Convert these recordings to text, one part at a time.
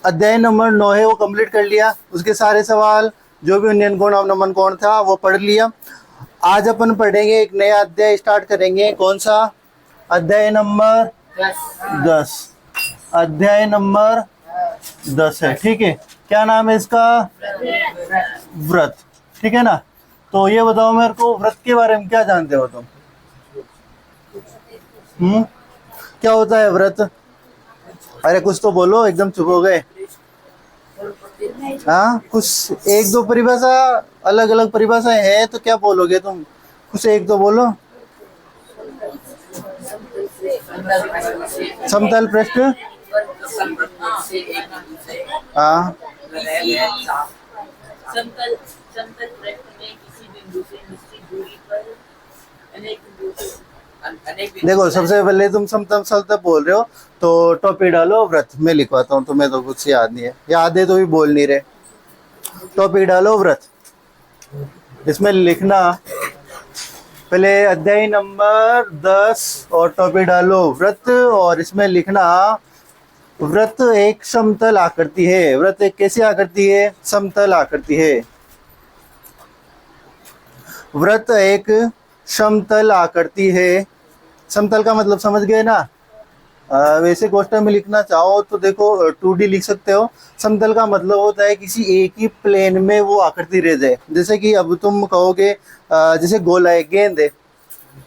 अध्याय नंबर 9 है वो कंप्लीट कर लिया, उसके सारे सवाल जो भी उन्नयन कोण अवनमन कोण था वो पढ़ लिया। आज अपन पढ़ेंगे एक नया अध्याय स्टार्ट करेंगे। कौन सा? अध्याय नंबर 10। अध्याय नंबर 10 है, ठीक है। क्या नाम है इसका? व्रत, ठीक है ना। तो ये बताओ मेरे को, व्रत के बारे में क्या जानते हो तुम? क्या होता है व्रत? अरे कुछ तो बोलो, एकदम चुप हो गए। हाँ, कुछ एक दो परिभाषा, अलग अलग परिभाषाएं हैं तो क्या बोलोगे तुम? कुछ एक तो बोलो। समतल पृष्ठ, हाँ, समतल समतल पृष्ठ में किसी बिंदु से निश्चित दूरी पर अनेक देखो सबसे पहले तुम समतल समतल बोल रहे हो तो टोपी डालो व्रत, मैं लिखवाता हूँ, तुम्हें तो कुछ याद नहीं है, याद है तो भी बोल नहीं रहे। टोपी डालो व्रत, इसमें लिखना पहले अध्याय नंबर 10 और टोपी डालो व्रत, और इसमें लिखना व्रत एक समतल आकृति है। व्रत एक कैसी आकृति है? समतल आकृति है। व्रत एक समतल आकृति है। समतल का मतलब समझ गए ना? वैसे क्वेश्चन में लिखना चाहो तो देखो 2D लिख सकते हो। समतल का मतलब होता है किसी एक ही प्लेन में वो आकृति रह जाए। जैसे कि अब तुम कहोगे जैसे गोला है, गेंद है,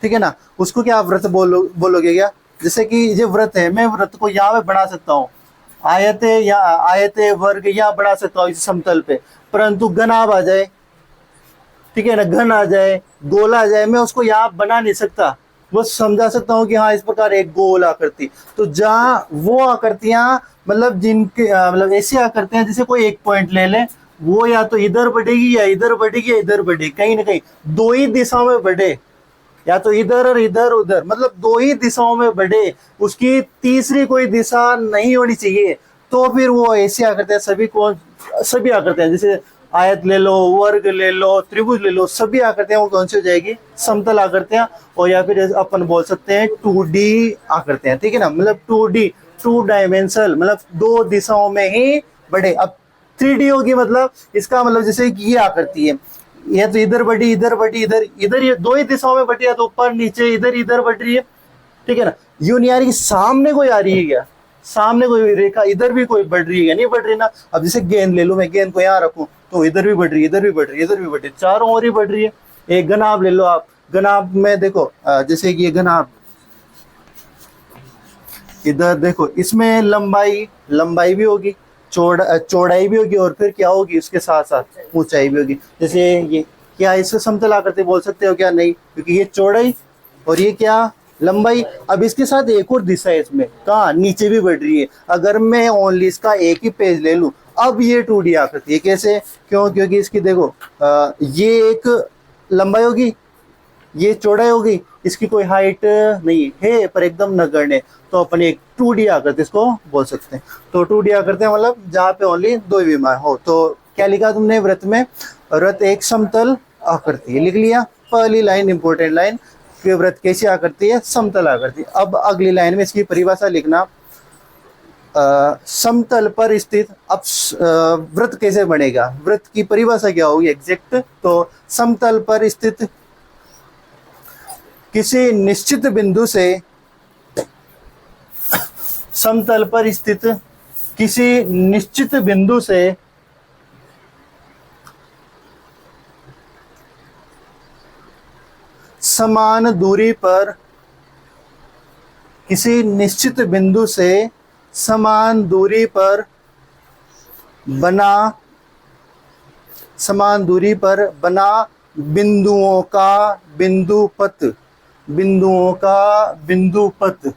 ठीक है ना, उसको क्या आप व्रत बोलोगे क्या? जैसे कि ये व्रत है, मैं व्रत को यहाँ पे बना सकता हूँ, आयते या आयते वर्ग यहाँ बना सकता हूँ इस समतल पे, परंतु घन आ जाए, ठीक है ना, घन आ जाए, गोला आ जाए, मैं उसको यहाँ बना नहीं सकता। बस समझा सकता हूँ कि हाँ इस प्रकार एक गोल आकृति। तो जहाँ वो आकृतियां मतलब जिनके मतलब ऐसी आकृतियां जैसे कोई एक पॉइंट ले ले, वो या तो इधर बढ़ेगी या इधर बढ़ेगी या इधर बढ़ेगी, कहीं ना कहीं दो ही दिशाओं में बढ़े, या तो इधर और इधर उधर, मतलब दो ही दिशाओं में बढ़े, उसकी तीसरी कोई दिशा नहीं होनी चाहिए। तो फिर वो ऐसी आकृतियां सभी आकृतियां जैसे आयत ले लो, वर्ग ले लो, त्रिभुज ले लो, सभी आकृतियां वो कौन सी हो जाएगी? समतल आकृतियां। और या फिर अपन बोल सकते हैं 2D आकृतियां, ठीक है ना, मतलब 2D, 2 डायमेंशनल, मतलब दो दिशाओं में ही बढ़े। अब 3D होगी, मतलब इसका मतलब जैसे कि ये आकृति है, ये तो इधर बढ़ी, इधर बढ़ी, इधर इधर, ये दो ही दिशाओं में बढ़ी है, तो ऊपर नीचे इधर इधर बढ़ रही है, ठीक है ना। यूं नहीं आ रही कि सामने कोई आ रही है क्या? सामने कोई रेखा इधर भी कोई बढ़ रही है, नहीं बढ़ रही ना। अब जैसे गेंद ले लो, मैं गेंद को यहाँ रखूं तो इधर भी बढ़ रही है, इधर भी बढ़ रही है, इधर भी बढ़ रही है, चारों ओर ही बढ़ रही है। एक घनाभ ले लो आप, घनाभ में देखो जैसे कि ये घनाभ, इधर देखो, इसमें लंबाई भी होगी, चौड़ाई भी होगी, और फिर क्या होगी उसके साथ साथ ऊंचाई भी होगी। जैसे ये क्या इससे समतल आकृति बोल सकते हो क्या? नहीं, क्योंकि ये चौड़ाई और ये क्या? लंबाई। अब इसके साथ एक और दिशा है इसमें, कहाँ? नीचे भी बढ़ रही है। अगर मैं ओनली इसका एक ही पेज ले लूं, अब ये 2D आकृति है। कैसे? क्यों? क्योंकि इसकी देखो ये एक लंबाई होगी, ये चौड़ाई होगी, इसकी कोई हाइट नहीं है पर एकदम नगण्य, तो अपन एक 2D आकृति इसको बोल सकते हैं। तो 2D आकृति मतलब जहाँ पे ओनली दो विमान हो। तो क्या लिखा तुमने व्रत में? व्रत एक समतल आकृति, लिख लिया। पहली लाइन इंपॉर्टेंट लाइन कि व्रत कैसी आकृति है? समतल आकृति। अब अगली लाइन में इसकी परिभाषा लिखना। समतल पर स्थित। अब व्रत कैसे बनेगा? व्रत की परिभाषा क्या होगी एग्जैक्ट? तो समतल पर स्थित किसी निश्चित बिंदु से, समतल पर स्थित किसी निश्चित बिंदु से समान दूरी पर, किसी निश्चित बिंदु से समान दूरी पर बना, समान दूरी पर बना बिंदुओं का बिंदुपथ, बिंदुओं का बिंदुपथ,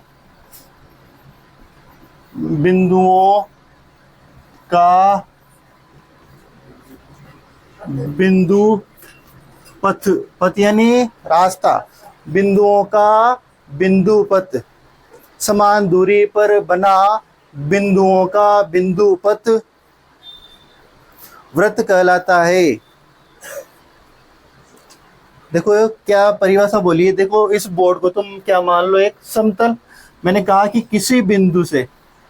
बिंदुओं का बिंदु पथ, पथ यानी रास्ता, बिंदुओं का बिंदु पथ, समान दूरी पर बना बिंदुओं का बिंदु पथ व्रत कहलाता है। देखो क्या परिभाषा बोली है, देखो इस बोर्ड को तुम क्या मान लो? एक समतल। मैंने कहा कि किसी बिंदु से,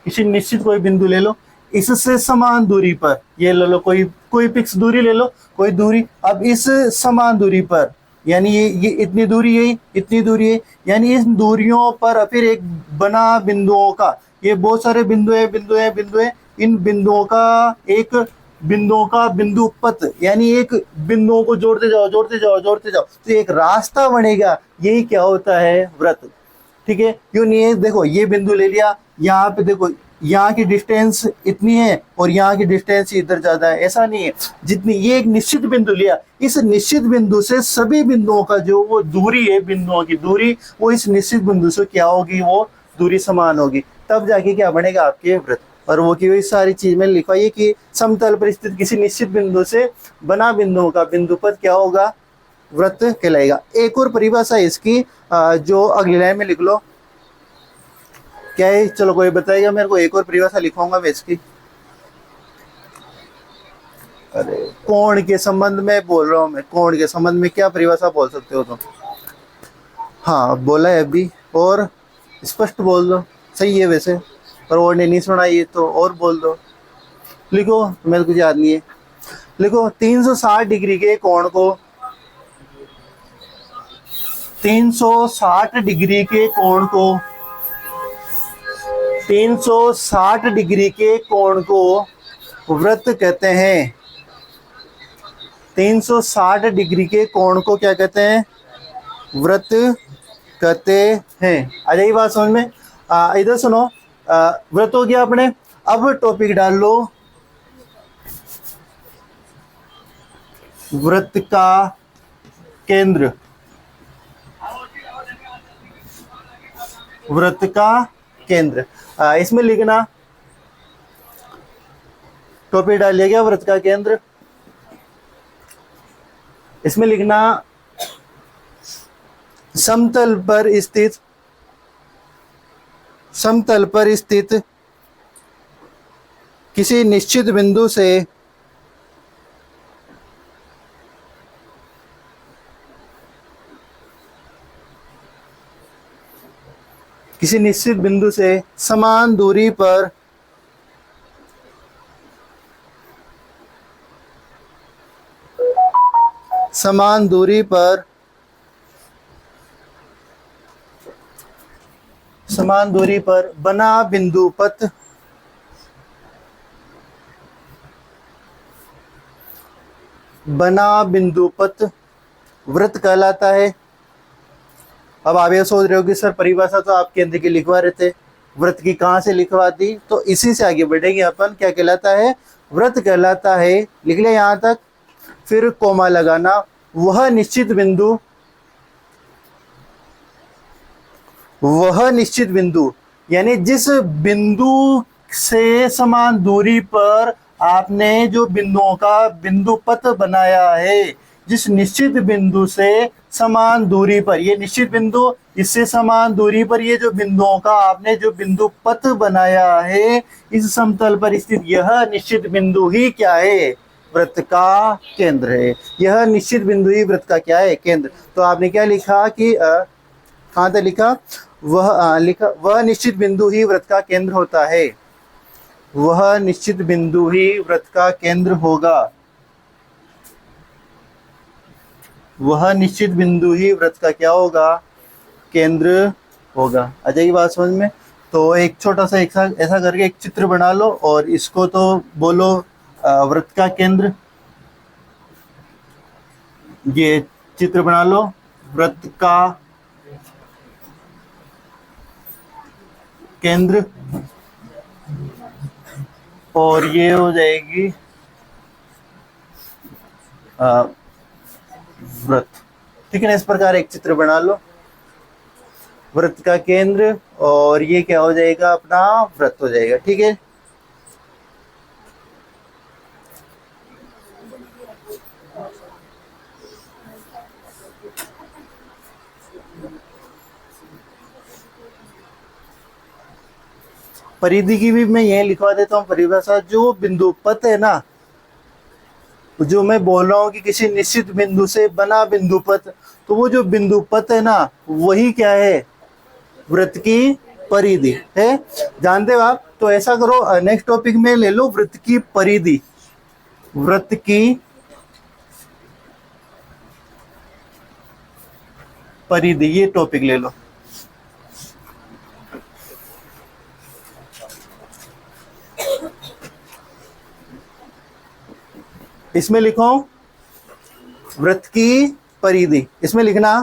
किसी निश्चित कोई बिंदु ले लो, इससे समान दूरी पर, ये ले लो, कोई कोई फिक्स दूरी ले लो, कोई दूरी, अब इस समान दूरी पर, यानी ये इतनी दूरी है, इतनी दूरी है, यानी इन दूरियों पर फिर एक बना बिंदुओं का, ये बहुत सारे बिंदु है, बिंदु है, बिंदु है, इन बिंदुओं का एक बिंदुओं का बिंदु पथ, यानी एक बिंदुओं को जोड़ते जाओ, जोड़ते जाओ, जोड़ते जाओ, तो एक रास्ता बनेगा, यही क्या होता है, वृत्त। ठीक है, क्यों नहीं है, देखो ये बिंदु ले लिया, यहाँ पे देखो यहाँ की डिस्टेंस इतनी है और यहाँ की डिस्टेंस इधर ज्यादा है, ऐसा नहीं है, जितनी, ये एक निश्चित बिंदु लिया, इस निश्चित बिंदु से सभी बिंदुओं का जो वो दूरी है, बिंदुओं की दूरी, वो इस निश्चित बिंदु से क्या होगी, वो दूरी समान होगी, तब जाके क्या बनेगा, आपके वृत्त। और वो की वही सारी चीज में लिखा है कि समतल पर स्थित किसी निश्चित बिंदु से बना बिंदुओं का बिंदु पथ क्या होगा, वृत्त कहलाएगा। एक और परिभाषा इसकी जो अगली लाइन में लिख लो, क्या है, चलो कोई बताइएगा मेरे को, एक और परिभाषा लिखवाऊंगा मैं इसकी। अरे कोण के संबंध में बोल रहा हूँ मैं, कोण के संबंध में क्या परिभाषा बोल सकते हो तुम? हाँ बोला है अभी, और स्पष्ट बोल दो, सही है वैसे, पर और ने नहीं सुना ये तो और बोल दो, लिखो, मेरे को याद नहीं है, लिखो 360 डिग्री के कोण को, 360 डिग्री के कोण को, 360 डिग्री के कोण को वृत्त कहते हैं। 360 डिग्री के कोण को क्या कहते हैं, वृत्त कहते हैं। आ जाइए बात समझ में, इधर सुनो, वृत्त हो गया अपने, अब टॉपिक डाल लो, वृत्त का केंद्र, वृत्त का केंद्र, इसमें लिखना, टॉपिक डाल लिया गया वृत्त का केंद्र, इसमें लिखना समतल पर स्थित, समतल पर स्थित किसी निश्चित बिंदु से किसी निश्चित बिंदु से समान दूरी पर समान दूरी पर समान दूरी पर बना बिंदु पथ वृत्त कहलाता है। अब आप ये सोच रहे हो कि सर परिभाषा तो आप केंद्र की लिखवा रहे थे, वृत्त की कहाँ से लिखवा दी, तो इसी से आगे बढ़ेंगे अपन, क्या कहलाता है, वृत्त कहलाता है, लिख लिया यहाँ तक, फिर कोमा लगाना, वह निश्चित बिंदु यानी जिस बिंदु से समान दूरी पर आपने जो बिंदुओं का बिंदु पथ बनाया है, जिस निश्चित बिंदु से समान दूरी पर, ये निश्चित बिंदु, इससे समान दूरी पर ये जो बिंदुओं का आपने जो बिंदु पथ बनाया है, इस समतल पर स्थित यह निश्चित बिंदु ही क्या है, वृत्त का केंद्र है। यह निश्चित बिंदु ही वृत्त का क्या है, केंद्र। तो आपने क्या लिखा कि कहाँ तक लिखा, वह निश्चित बिंदु ही वृत्त का केंद्र होता है, वह निश्चित बिंदु ही वृत्त का केंद्र होगा, वह निश्चित बिंदु ही वृत्त का क्या होगा, केंद्र होगा। आ जाएगी बात समझ में। तो एक छोटा सा ऐसा करके एक चित्र बना लो और इसको तो बोलो वृत्त का केंद्र, ये चित्र बना लो वृत्त का केंद्र, और ये हो जाएगी वृत्त, ठीक है ना। इस प्रकार एक चित्र बना लो, वृत्त का केंद्र, और ये क्या हो जाएगा, अपना वृत्त हो जाएगा, ठीक है। परिधि की भी मैं यही लिखवा देता हूँ परिभाषा, जो बिंदु पथ है ना, जो मैं बोल रहा हूँ कि किसी निश्चित बिंदु से बना बिंदु पथ, तो वो जो बिंदु पथ है ना, वही क्या है, वृत्त की परिधि है, जानते हो आप। तो ऐसा करो, नेक्स्ट टॉपिक में ले लो वृत्त की परिधि, वृत्त की परिधि, ये टॉपिक ले लो। इसमें लिखो वृत्त की परिधि, इसमें लिखना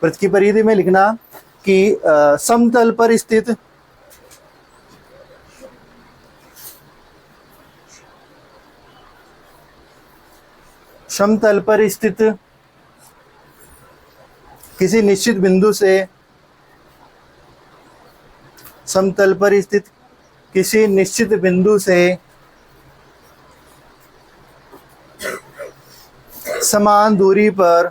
वृत्त की परिधि में लिखना कि समतल पर स्थित समतल पर स्थित किसी निश्चित बिंदु से, समतल पर स्थित किसी निश्चित बिंदु से समान दूरी पर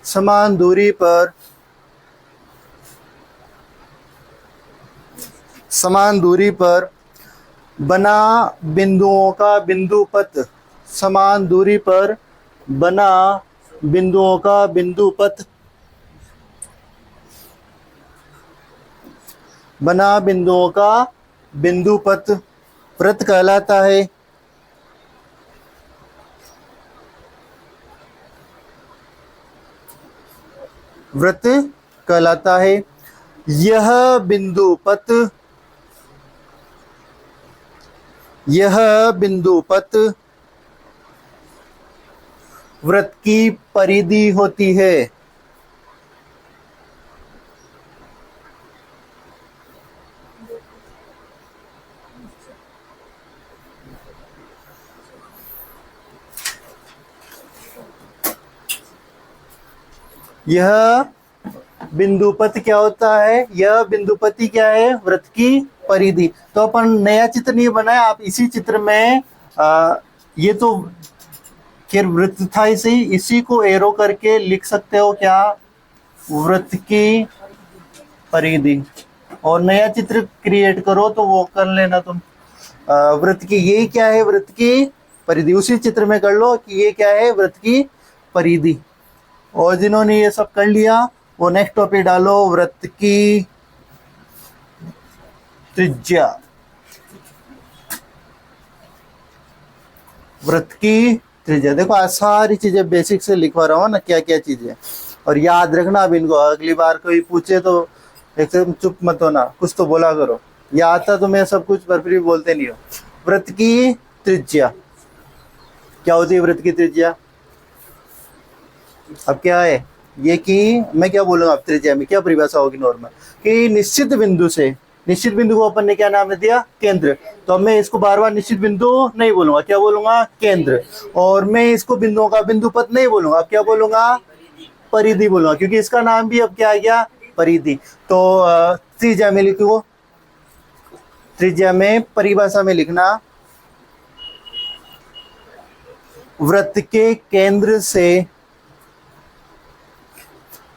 समान दूरी पर समान दूरी पर बना बिंदुओं का बिंदुपथ, समान दूरी पर बना बिंदुओं का बिंदुपथ, बना बिंदुओं का बिंदुपथ वृत्त कहलाता है। वृत्त कहलाता है। यह बिंदुपथ, यह बिंदुपथ वृत्त की परिधि होती है। यह बिंदुपथ क्या होता है, यह बिंदुपति क्या है, वृत्त की परिधि। तो अपन नया चित्र नहीं बनाया, आप इसी चित्र में ये तो खैर वृत्त था इसी, इसी को एरो करके लिख सकते हो क्या, वृत्त की परिधि। और नया चित्र क्रिएट करो तो वो कर लेना तुम, वृत्त की, ये क्या है, वृत्त की परिधि। उसी चित्र में कर लो कि ये क्या है, वृत्त की परिधि। और जिन्होंने ये सब कर लिया वो नेक्स्ट टॉपिक डालो, वृत्त की त्रिज्या, वृत्त की त्रिज्या। देखो आज सारी चीजें बेसिक से लिखवा रहा हूँ ना, क्या क्या चीजें, और याद रखना। अब इनको अगली बार कोई पूछे तो एकदम चुप मत होना, कुछ तो बोला करो। या आता तो मैं सब कुछ पर फिर भी बोलते नहीं हो। वृत्त की त्रिज्या क्या होती है, वृत्त की त्रिज्या अब क्या है ये कि मैं क्या बोलूंगा, अब त्रिज्या में क्या परिभाषा होगी नॉर्मल, कि निश्चित बिंदु से, निश्चित बिंदु को अपन ने क्या नाम दिया, केंद्र। तो अब मैं इसको बार बार निश्चित बिंदु नहीं बोलूंगा, क्या बोलूंगा, केंद्र। और मैं इसको बिंदुओं का बिंदुपथ नहीं बोलूंगा, अब क्या बोलूंगा, परिधि बोलूंगा, क्योंकि इसका नाम भी अब क्या आ गया, परिधि। तो त्रिज्या में लिखो, त्रिज्या में परिभाषा में लिखना, वृत्त के केंद्र से,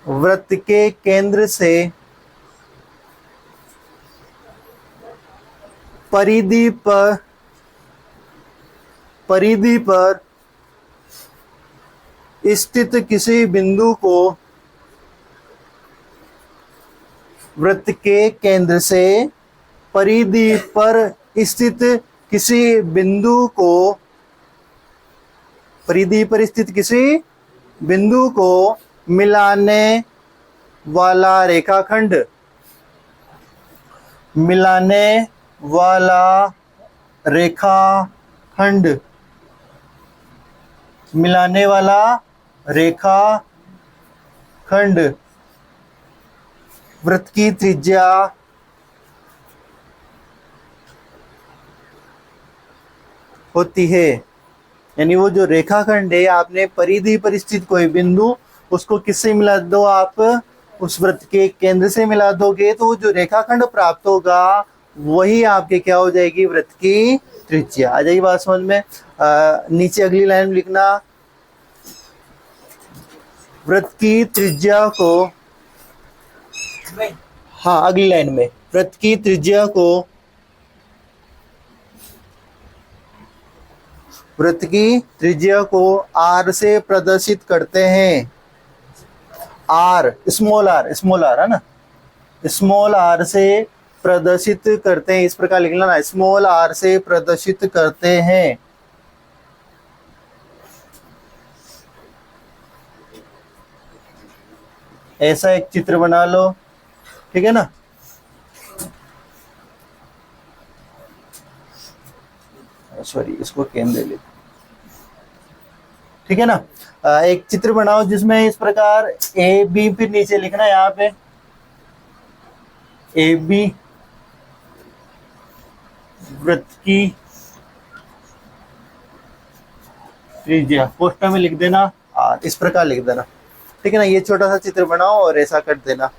वृत्त के केंद्र से परिधि पर स्थित किसी बिंदु को, वृत्त के केंद्र से परिधि पर स्थित किसी बिंदु को, परिधि पर स्थित किसी बिंदु को मिलाने वाला रेखाखंड, मिलाने वाला रेखाखंड, मिलाने वाला रेखाखंड वृत्त की त्रिज्या होती है। यानी वो जो रेखाखंड है, आपने परिधि पर स्थित कोई बिंदु, उसको किससे मिला दो आप, उस वृत्त के केंद्र से मिला दोगे, तो जो रेखाखंड प्राप्त होगा वही आपके क्या हो जाएगी, वृत्त की त्रिज्या। आ जाएगी बात समझ में। नीचे अगली लाइन में लिखना, वृत्त की त्रिज्या को, हाँ अगली लाइन में, वृत्त की त्रिज्या को, वृत्त की त्रिज्या को R से प्रदर्शित करते हैं, आर, स्मॉल आर है ना, स्मॉल आर से प्रदर्शित करते हैं, इस प्रकार लिख लेना, स्मॉल आर से प्रदर्शित करते हैं। ऐसा एक चित्र बना लो, ठीक है ना। सॉरी, इसको केंद्र ले, ठीक है ना। एक चित्र बनाओ जिसमें इस प्रकार ए बी, फिर नीचे लिखना है यहाँ पे ए बी वृत्त की त्रिज्या, कोष्ठक में लिख देना आर, इस प्रकार लिख देना, ठीक है ना। ये छोटा सा चित्र बनाओ और ऐसा कर देना।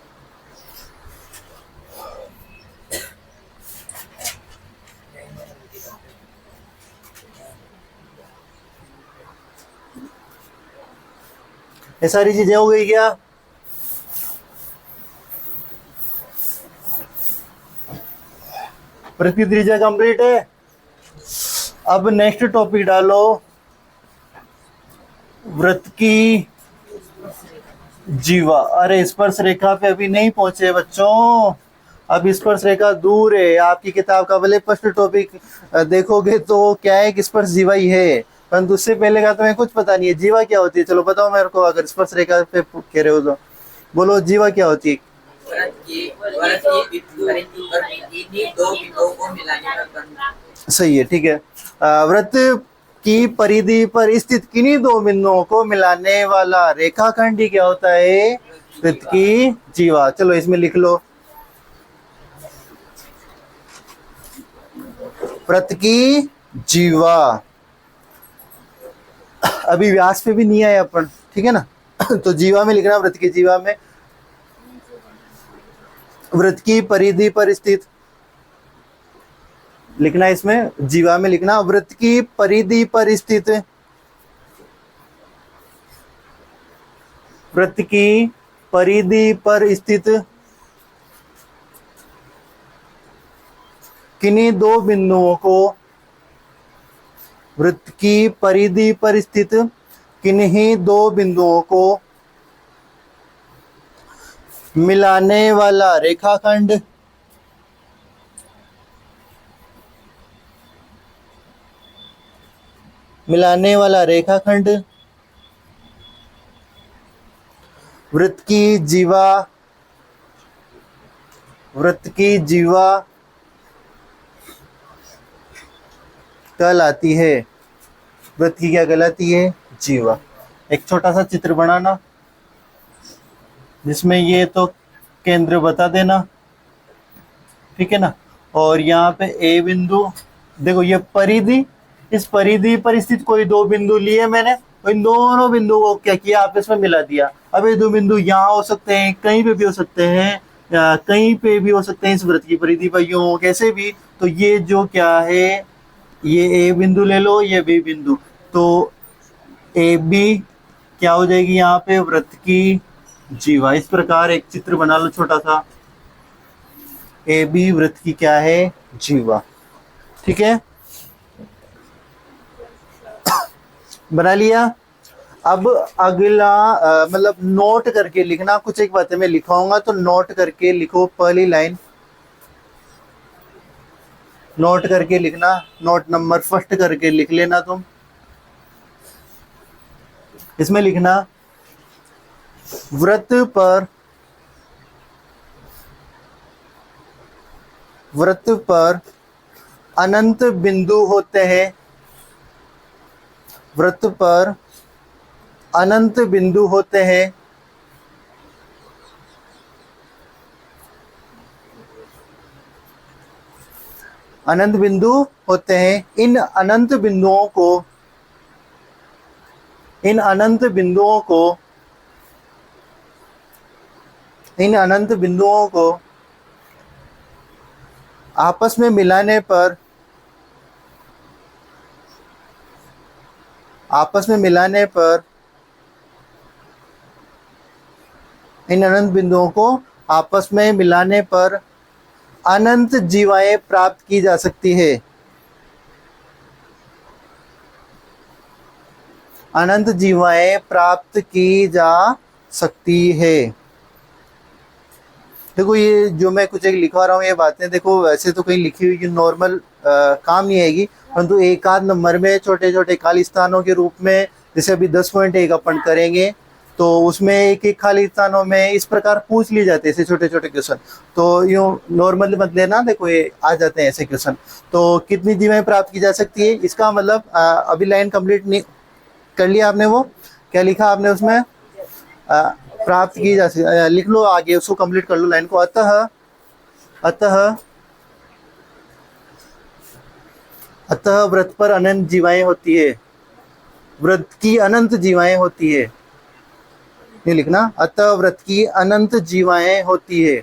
ये सारी चीजें हो गई क्या? वृत्त की त्रिज्या कंप्लीट है। अब नेक्स्ट टॉपिक डालो, वृत्त की जीवा। अरे स्पर्श रेखा पे अभी नहीं पहुंचे बच्चों, अब स्पर्श रेखा दूर है। आपकी किताब का भले फर्स्ट टॉपिक देखोगे तो क्या है कि स्पर्श जीवा ही है, परंतु उससे पहले का तुम्हें कुछ पता नहीं है। जीवा क्या होती है, चलो बताओ मेरे को, अगर स्पर्श रेखा पे कह रहे हो तो बोलो जीवा क्या होती है। दो बिंदुओं को मिलाने पर बन। सही है, ठीक है। वृत्त की परिधि पर स्थित किन्हीं दो बिंदुओं को मिलाने वाला रेखाखंड ही क्या होता है, वृत्त की जीवा। चलो इसमें लिख लो, वृत्त की जीवा। अभी व्यास पे भी नहीं आए अपन, ठीक है ना। तो जीवा में लिखना, वृत्त की जीवा में वृत्त की परिधि पर स्थित लिखना, इसमें जीवा में लिखना वृत्त की परिधि पर स्थित, वृत्त की परिधि पर स्थित किन्हीं दो बिंदुओं को, वृत्त की परिधि पर स्थित किन्हीं दो बिंदुओं को मिलाने वाला रेखाखंड वृत्त की जीवा कहलाती है। वृत्त की क्या कहलाती है, जीवा। एक छोटा सा चित्र बनाना जिसमें ये तो केंद्र बता देना, ठीक है ना। और यहाँ पे ए बिंदु, देखो ये परिधि, इस परिधि पर स्थित कोई दो बिंदु लिए मैंने, इन दोनों बिंदु को क्या किया, आपस में मिला दिया। अब ये दो बिंदु यहाँ हो सकते हैं, कहीं पे भी हो सकते हैं, कहीं पे भी हो सकते हैं इस वृत्त की परिधि पर, यूं कैसे भी। तो ये जो क्या है, ये ए बिंदु ले लो, ये बी बिंदु, तो ए बी क्या हो जाएगी यहाँ पे, वृत्त की जीवा। इस प्रकार एक चित्र बना लो छोटा सा, ए बी वृत्त की क्या है, जीवा, ठीक है। बना लिया। अब अगला मतलब नोट करके लिखना, कुछ एक बातें मैं लिखाऊंगा तो नोट करके लिखो। पहली लाइन नोट करके लिखना, नोट नंबर फर्स्ट करके लिख लेना तुम। इसमें लिखना वृत्त पर अनंत बिंदु होते हैं, वृत्त पर अनंत बिंदु होते हैं, अनंत बिंदु होते हैं। इन अनंत बिंदुओं को आपस में मिलाने पर इन अनंत बिंदुओं को आपस में मिलाने पर अनंत जीवाएं प्राप्त की जा सकती है। अनंत जीवाएं प्राप्त की जा सकती है। देखो ये जो मैं कुछ एक लिखवा रहा हूँ ये बातें देखो वैसे तो कहीं लिखी हुई नॉर्मल काम नहीं आएगी, परंतु एक आध नंबर में छोटे छोटे खाली स्थानों के रूप में, जैसे अभी 10.1 अपन करेंगे तो उसमें एक एक खाली स्थानों में इस प्रकार पूछ लिए जाते हैं ऐसे छोटे छोटे क्वेश्चन। तो यूँ नॉर्मल मत लेना, देखो ये आ जाते हैं ऐसे क्वेश्चन। तो कितनी जीवाएं प्राप्त की जा सकती है, इसका मतलब अभी लाइन कंप्लीट नहीं कर लिया आपने, वो क्या लिखा आपने उसमें, प्राप्त की जा सकती, लिख लो आगे उसको कंप्लीट कर लो लाइन को। अतः अतः अतः व्रत पर अनंत जीवाएं होती है, व्रत की अनंत जीवाएं होती है, ये लिखना, अतः व्रत की अनंत जीवाएं होती है।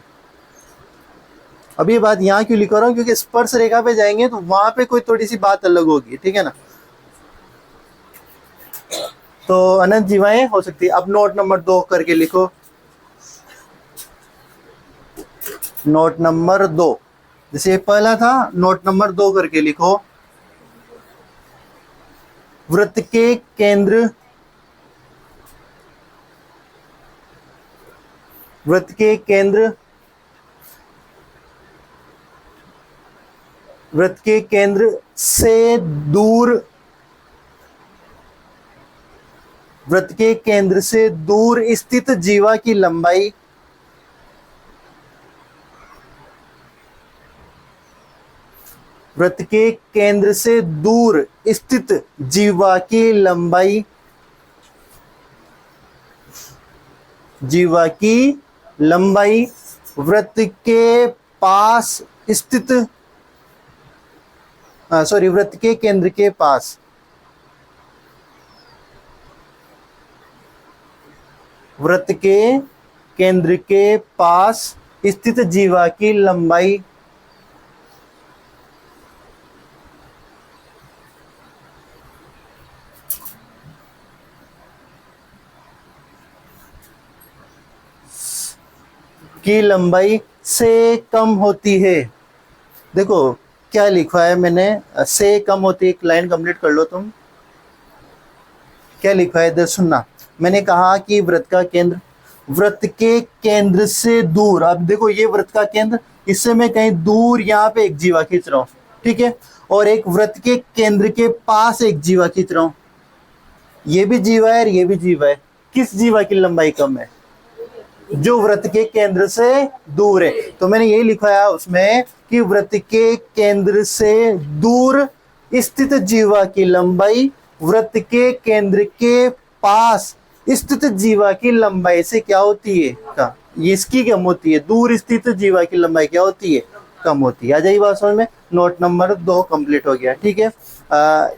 अब ये बात यहाँ क्यों लिख रहा हूँ, क्योंकि स्पर्श रेखा पे जाएंगे तो वहां पे कोई थोड़ी सी बात अलग होगी, ठीक है ना। तो अनंत जीवाएं हो सकती है। अब नोट नंबर 2 करके लिखो, नोट नंबर 2, जैसे पहला था नोट नंबर 2 करके लिखो। वृत्त के केंद्र, वृत्त के केंद्र, वृत्त के केंद्र से दूर, वृत्त के केंद्र से दूर स्थित जीवा की लंबाई, वृत्त के केंद्र से दूर स्थित जीवा की लंबाई, जीवा की लंबाई वृत्त के पास स्थित, सॉरी वृत्त के केंद्र के पास, वृत्त के केंद्र के पास स्थित जीवा की लंबाई, की लंबाई से कम होती है। देखो क्या लिखा है मैंने, से कम होती है, एक लाइन कंप्लीट कर लो तुम, क्या लिखा है इधर सुनना। मैंने कहा कि वृत्त का केंद्र, वृत्त के केंद्र से दूर, अब देखो ये वृत्त का केंद्र, इससे मैं कहीं दूर यहाँ पे एक जीवा खींच रहा हूँ, ठीक है, और एक वृत्त के केंद्र के पास एक जीवा खींच रहा हूँ, ये भी जीवा है और ये भी जीवा है, किस जीवा की लंबाई कम है, जो वृत्त के केंद्र से दूर है। तो मैंने यही लिखा है उसमें कि वृत्त के केंद्र से दूर स्थित जीवा की लंबाई वृत्त के केंद्र के पास स्थित जीवा की लंबाई से क्या होती है, कम, ये इसकी कम होती है, दूर स्थित जीवा की लंबाई क्या होती है, कम होती है। आ जाइए बात समझ में। नोट नंबर 2 कंप्लीट हो गया, ठीक है।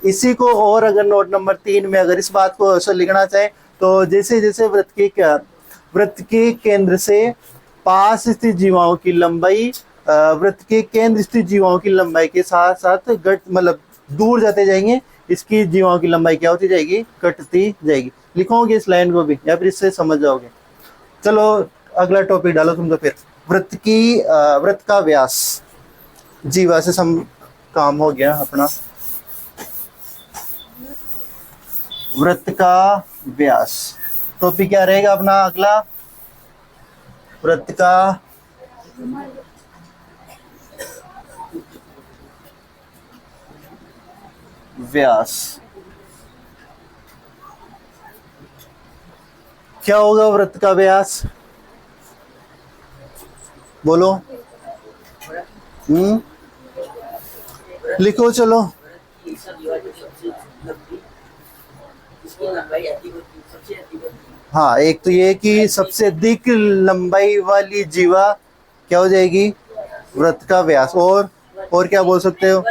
इसी को और अगर नोट नंबर 3 में अगर इस बात को ऐसा लिखना चाहे तो जैसे जैसे वृत्त के केंद्र से पास स्थित जीवाओं की लंबाई वृत्त के केंद्र स्थित जीवाओं की लंबाई के साथ साथ घट मतलब दूर जाते जाएंगे, इसकी जीवाओं की लंबाई क्या होती जाएगी, घटती जाएगी। लिखोगे इस लाइन को भी या फिर इससे समझ जाओगे। चलो अगला टॉपिक डालो तुम, तो फिर वृत्त का व्यास, जीवा से काम हो गया अपना। वृत्त का व्यास टॉपिक क्या रहेगा अपना अगला, वृत्त का व्यास। क्या होगा वृत्त का व्यास, बोलो। लिखो चलो। हाँ, एक तो ये कि सबसे अधिक लंबाई वाली जीवा क्या हो जाएगी, वृत्त का व्यास। और क्या बोल सकते हो,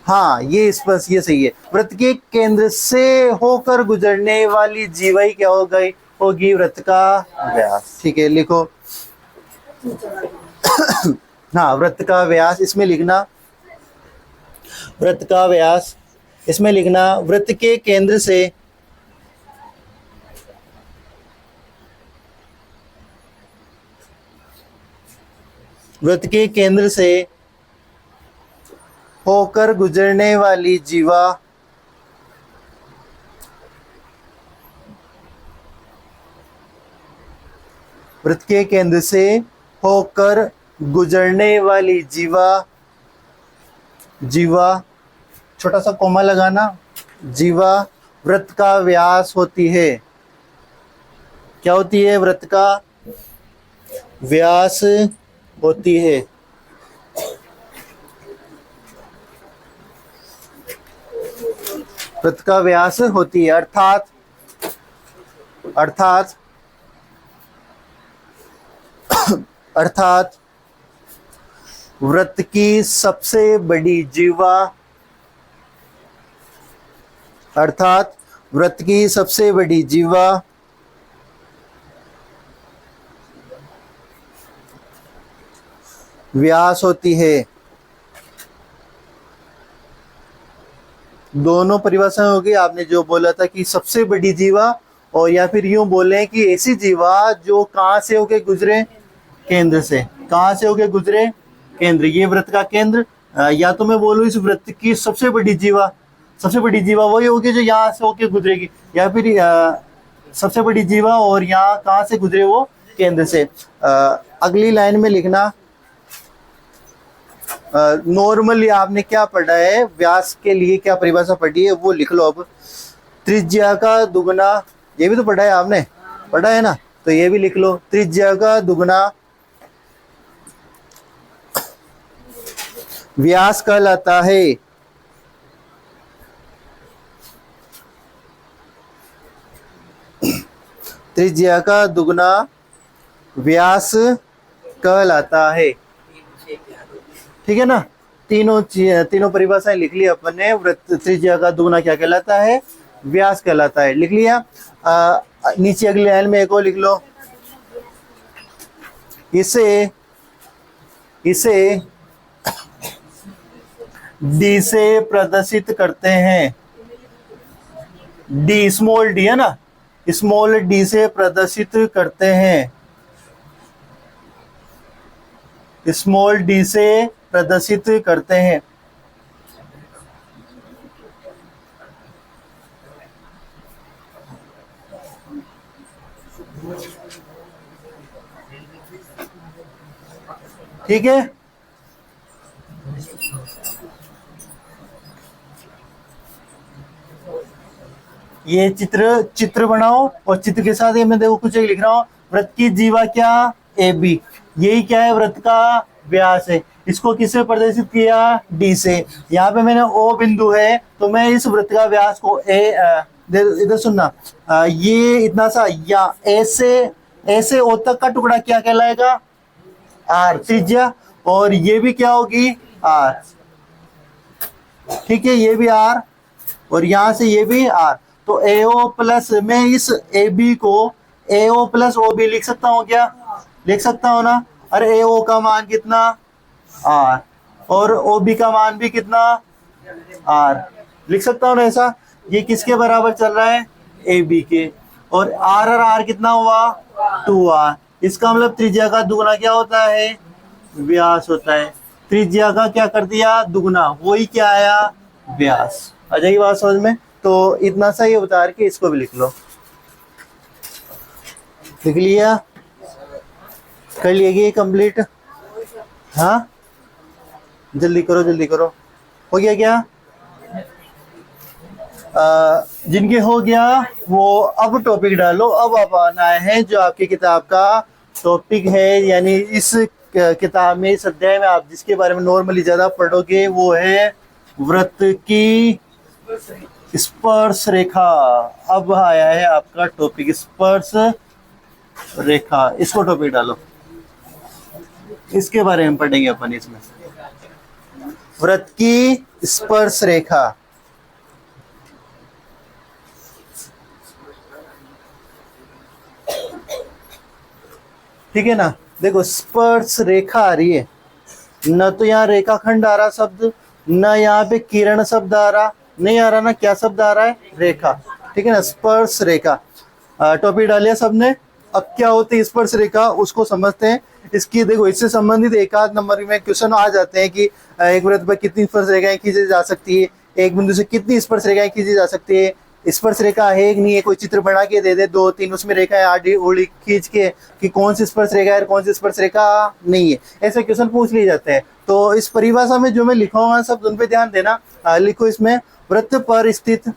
हाँ ये स्पर्श, ये सही है, वृत्त के केंद्र से होकर गुजरने वाली जीवाई क्या हो गई, होगी वृत्त का व्यास, ठीक है लिखो। हाँ वृत्त का व्यास, इसमें लिखना वृत्त का व्यास, इसमें लिखना वृत्त के केंद्र से वृत्त के केंद्र से होकर गुजरने वाली जीवा वृत्त के केंद्र से होकर गुजरने वाली जीवा, जीवा छोटा सा कोमा लगाना, जीवा वृत्त का व्यास होती है। क्या होती है? वृत्त का व्यास होती है। वृत्त का व्यास होती है, अर्थात अर्थात अर्थात वृत्त की सबसे बड़ी जीवा, अर्थात वृत्त की सबसे बड़ी जीवा व्यास होती है। दोनों परिभाषाएं होगी। आपने जो बोला था कि सबसे बड़ी जीवा, और या फिर यूं बोले कि ऐसी जीवा जो कहां से होके गुजरे? केंद्र से। कहां से होके गुजरे? केंद्र। ये वृत्त का केंद्र, या तो मैं बोलूं इस वृत्त की सबसे बड़ी जीवा, सबसे बड़ी जीवा वही होगी जो यहाँ से होके गुजरेगी, या फिर सबसे बड़ी जीवा और यहाँ कहाँ से गुजरे? वो केंद्र से। अगली लाइन में लिखना, नॉर्मली आपने क्या पढ़ा है, व्यास के लिए क्या परिभाषा पढ़ी है वो लिख लो। अब त्रिज्या का दुगना, ये भी तो पढ़ा है आपने, पढ़ा है ना, तो ये भी लिख लो। त्रिज्या का दुगना व्यास कहलाता है। त्रिज्या का दुगना व्यास कहलाता है। ठीक है ना, तीनों परिभाषाएं लिख ली अपन ने। वृत्त त्रिज्या का दुगना क्या कहलाता है? व्यास कहलाता है। लिख लिया। नीचे अगली लाइन में एक और लिख लो, इसे डी से प्रदर्शित करते हैं। डी, स्मॉल डी है ना, स्मॉल डी से प्रदर्शित करते हैं। स्मॉल डी से प्रदर्शित करते हैं। ठीक है, ये चित्र बनाओ, और चित्र के साथ ये मैं देखो कुछ एक लिख रहा हूं। वृत्त की जीवा क्या? A B. यही क्या है? वृत्त का व्यास है। इसको किससे प्रदर्शित किया? डी से। यहाँ पे मैंने ओ बिंदु है, तो मैं इस वृत्त का व्यास को इधर सुनना, ये इतना सा, या ऐसे ओ तक का टुकड़ा क्या कहलाएगा? आर, त्रिज्या। और ये भी क्या होगी? आर। ठीक है, ये भी आर, और यहां से ये भी आर। तो एओ प्लस, मैं इस ए बी को एओ प्लस ओ बी लिख सकता हूँ क्या? लिख सकता हूँ ना। अरे एओ का मान कितना? आर, और ओ बी का मान भी कितना? आर। लिख सकता हूँ ना ऐसा। ये किसके बराबर चल रहा है? ए बी के। और आर कितना हुआ? 2r। इसका मतलब त्रिज्या का दुगना क्या होता है? व्यास होता है। त्रिज्या का क्या कर दिया? दुगना, वही क्या आया? व्यास। आ जाएगी बात समझ में? तो इतना सा ये उतार के इसको भी लिख लो। लिख लिया? कर लिएगी कंप्लीट? हाँ, जल्दी करो जल्दी करो। हो गया क्या? जिनके हो गया वो अब टॉपिक डालो। अब आप आना है जो आपकी किताब का टॉपिक है, यानी इस किताब में, इस अध्याय में आप जिसके बारे में नॉर्मली ज्यादा पढ़ोगे वो है वृत्त की स्पर्श रेखा। अब आया है आपका टॉपिक स्पर्श रेखा। इसको टॉपिक डालो, इसके बारे में पढ़ेंगे अपन। इसमें वृत्त की स्पर्श रेखा। ठीक है ना, देखो स्पर्श रेखा आ रही है, न तो यहाँ रेखाखंड आ रहा शब्द, न यहाँ पे किरण शब्द आ रहा, नहीं आ रहा ना, क्या शब्द आ रहा है? रेखा। ठीक है ना, स्पर्श रेखा। टॉपिक डालिया सबने। अब क्या होती है स्पर्श रेखा, उसको समझते हैं। इसकी देखो, इससे संबंधित एक आध नंबर में क्वेश्चन आ जाते हैं कि एक वृत्त पर कितनी स्पर्श रेखाएं खींची जा सकती है, एक बिंदु से कितनी स्पर्श रेखाएं खींची जा सकती है, स्पर्श रेखा है कि नहीं है, कोई चित्र बना के दे दे 2-3, उसमें रेखा है आड़ी उड़ी खींच के कि कौन सी स्पर्श रेखा है और कौन सी स्पर्श रेखा नहीं है, ऐसे क्वेश्चन पूछ लिए जाते हैं। तो इस परिभाषा में जो मैं लिखूंगा सब उन पे ध्यान देना। लिखो इसमें वृत्त पर स्थित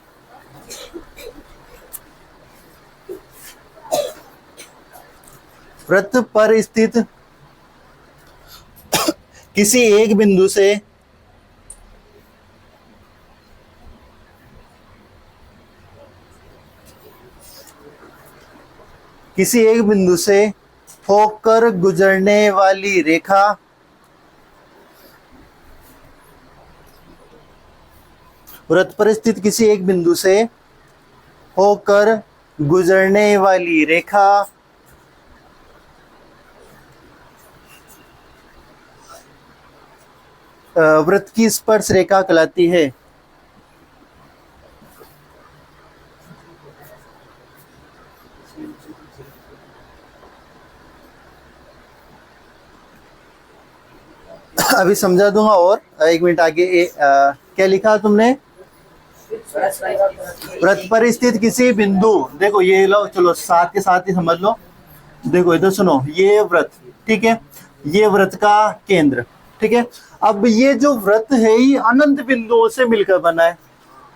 वृत्त पर स्थित किसी एक बिंदु से होकर गुजरने वाली रेखा वृत्त पर स्थित किसी एक बिंदु से होकर गुजरने वाली रेखा वृत्त की स्पर्श रेखा कहलाती है। अभी समझा दूंगा और 1 मिनट आगे क्या लिखा तुमने? वृत्त पर स्थित किसी बिंदु, देखो ये लो, चलो साथ के साथ ही समझ लो। देखो इधर सुनो, ये वृत्त, ठीक है, ये वृत्त का केंद्र, ठीक है। अब ये जो वृत्त है ये अनंत बिंदुओं से मिलकर बना है।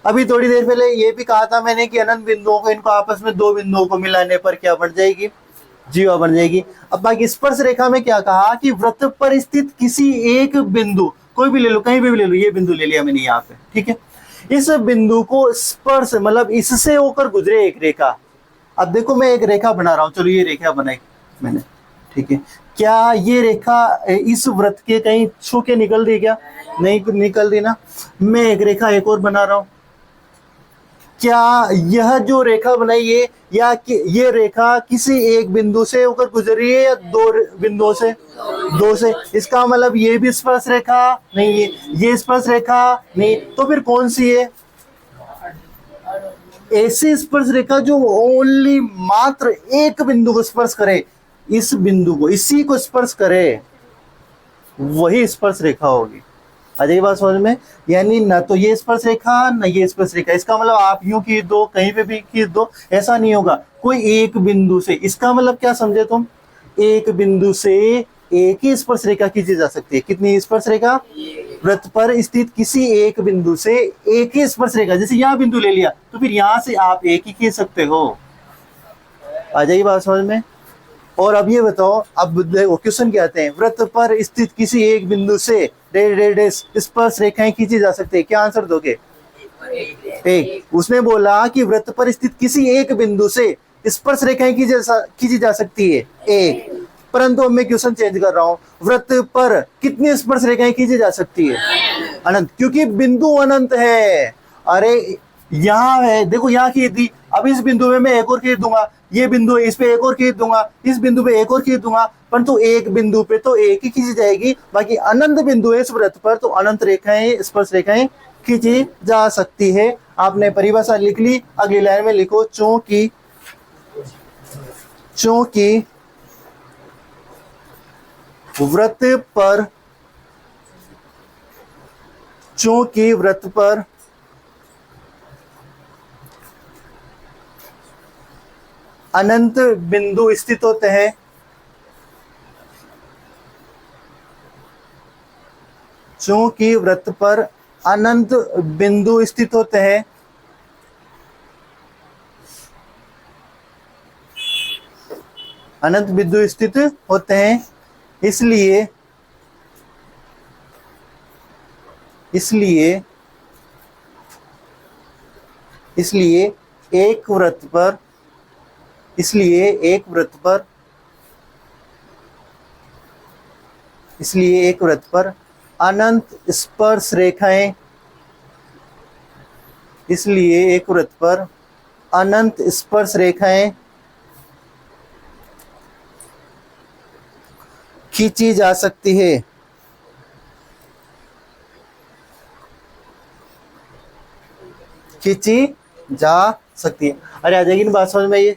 अभी थोड़ी देर पहले ये भी कहा था मैंने कि अनंत बिंदुओं को, इनको आपस में 2 बिंदुओं को मिलाने पर क्या बन जाएगी? जीवा बन जाएगी। अब बाकी स्पर्श रेखा में क्या कहा कि वृत्त पर स्थित किसी एक बिंदु, कोई भी ले लो, कहीं भी ले लो, ये बिंदु ले लिया मैंने यहाँ पे, ठीक है। इस बिंदु को स्पर्श मतलब इससे होकर गुजरे एक रेखा। अब देखो मैं एक रेखा बना रहा हूं, चलो ये रेखा बनाई मैंने, ठीक है। क्या ये रेखा इस वृत्त के कहीं छू के निकल रही? क्या नहीं निकल रही ना। मैं एक रेखा एक और बना रहा हूं, क्या यह जो रेखा बनाई है या ये रेखा किसी एक बिंदु से होकर गुजर रही है या 2 बिंदुओं से? 2 से। इसका मतलब ये भी स्पर्श रेखा नहीं है, ये स्पर्श रेखा नहीं, तो फिर कौन सी है? ऐसी स्पर्श रेखा जो ओनली मात्र एक बिंदु को स्पर्श करे, इस बिंदु को, इसी को स्पर्श करे, वही स्पर्श रेखा होगी। आ जाइए बात समझ में। यानी ना तो ये स्पर्श रेखा ना ये स्पर्श रेखा। इसका मतलब आप यूं खींच दो, कहीं पे भी खींच दो, ऐसा नहीं होगा। कोई एक बिंदु से, इसका मतलब क्या समझे तुम? एक बिंदु से एक ही स्पर्श रेखा खींची जा सकती है। कितनी स्पर्श रेखा? वृत्त पर स्थित किसी एक बिंदु से एक ही स्पर्श रेखा। जैसे यहाँ बिंदु ले लिया तो फिर यहाँ से आप एक ही खींच सकते हो। आ जाइए बात समझ में। और अब ये बताओ, अब देखो क्वेश्चन क्या आते हैं, वृत्त पर स्थित किसी एक बिंदु से स्पर्श रेखाएं खींची जा सकती है। क्या आंसर दोगे? एक। उसने बोला कि वृत्त पर स्थित किसी एक बिंदु से स्पर्श रेखाएं खींची जा सकती है, एक। परंतु अब मैं क्वेश्चन चेंज कर रहा हूं, वृत्त पर कितनी स्पर्श रेखाएं खींची जा सकती है? अनंत, क्योंकि बिंदु अनंत है। अरे यहाँ है, देखो यहाँ खींच दी, अब इस बिंदु में मैं एक और खींच दूंगा, ये बिंदु इस पे एक और खींच दूंगा, इस बिंदु पे एक और खींच दूंगा, परंतु एक बिंदु पे तो एक ही खींची जाएगी। बाकी अनंत बिंदु है इस वृत्त पर, तो अनंत रेखाएं, स्पर्श रेखाएं खींची जा सकती है। आपने परिभाषा लिख ली। अगली लाइन में लिखो, चूंकि वृत्त पर अनंत बिंदु स्थित होते हैं, चूंकि वृत्त पर अनंत बिंदु स्थित होते हैं, अनंत बिंदु स्थित होते हैं, इसलिए एक वृत्त पर अनंत स्पर्श रेखाएं, खींची जा सकती है। अरे आ जाएगी ना बात समझ में? ये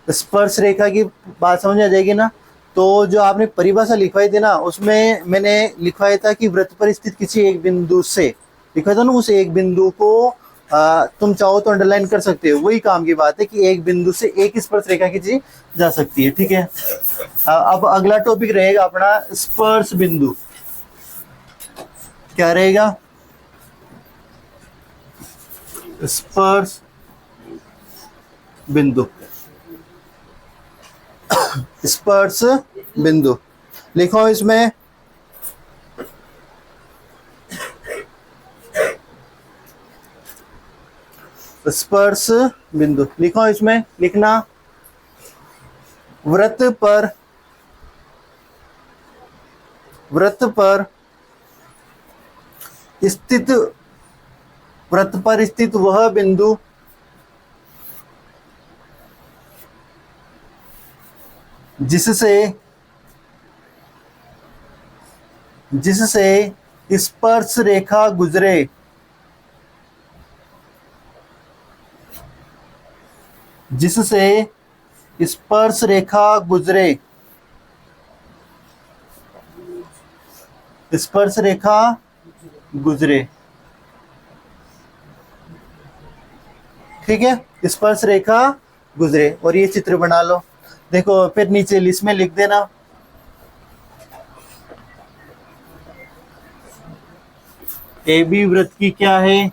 स्पर्श रेखा की बात समझ में आ जाएगी ना। तो जो आपने परिभाषा लिखवाई थी ना, उसमें मैंने लिखवाया था कि वृत्त पर स्थित किसी एक बिंदु से, लिखवाया था ना, उस एक बिंदु को तुम चाहो तो अंडरलाइन कर सकते हो, वही काम की बात है कि एक बिंदु से एक स्पर्श रेखा खींची जा सकती है। ठीक है, अब अगला टॉपिक रहेगा अपना स्पर्श बिंदु। क्या रहेगा? स्पर्श बिंदु। स्पर्श बिंदु लिखो इसमें, स्पर्श बिंदु लिखो इसमें, लिखना वृत्त पर स्थित वह बिंदु जिससे स्पर्श रेखा गुजरे, जिससे स्पर्श रेखा गुजरे, स्पर्श रेखा गुजरे। ठीक है, स्पर्श रेखा गुजरे। और ये चित्र बना लो। देखो फिर नीचे लिस्ट में लिख देना, ए बी वृत्त की क्या है?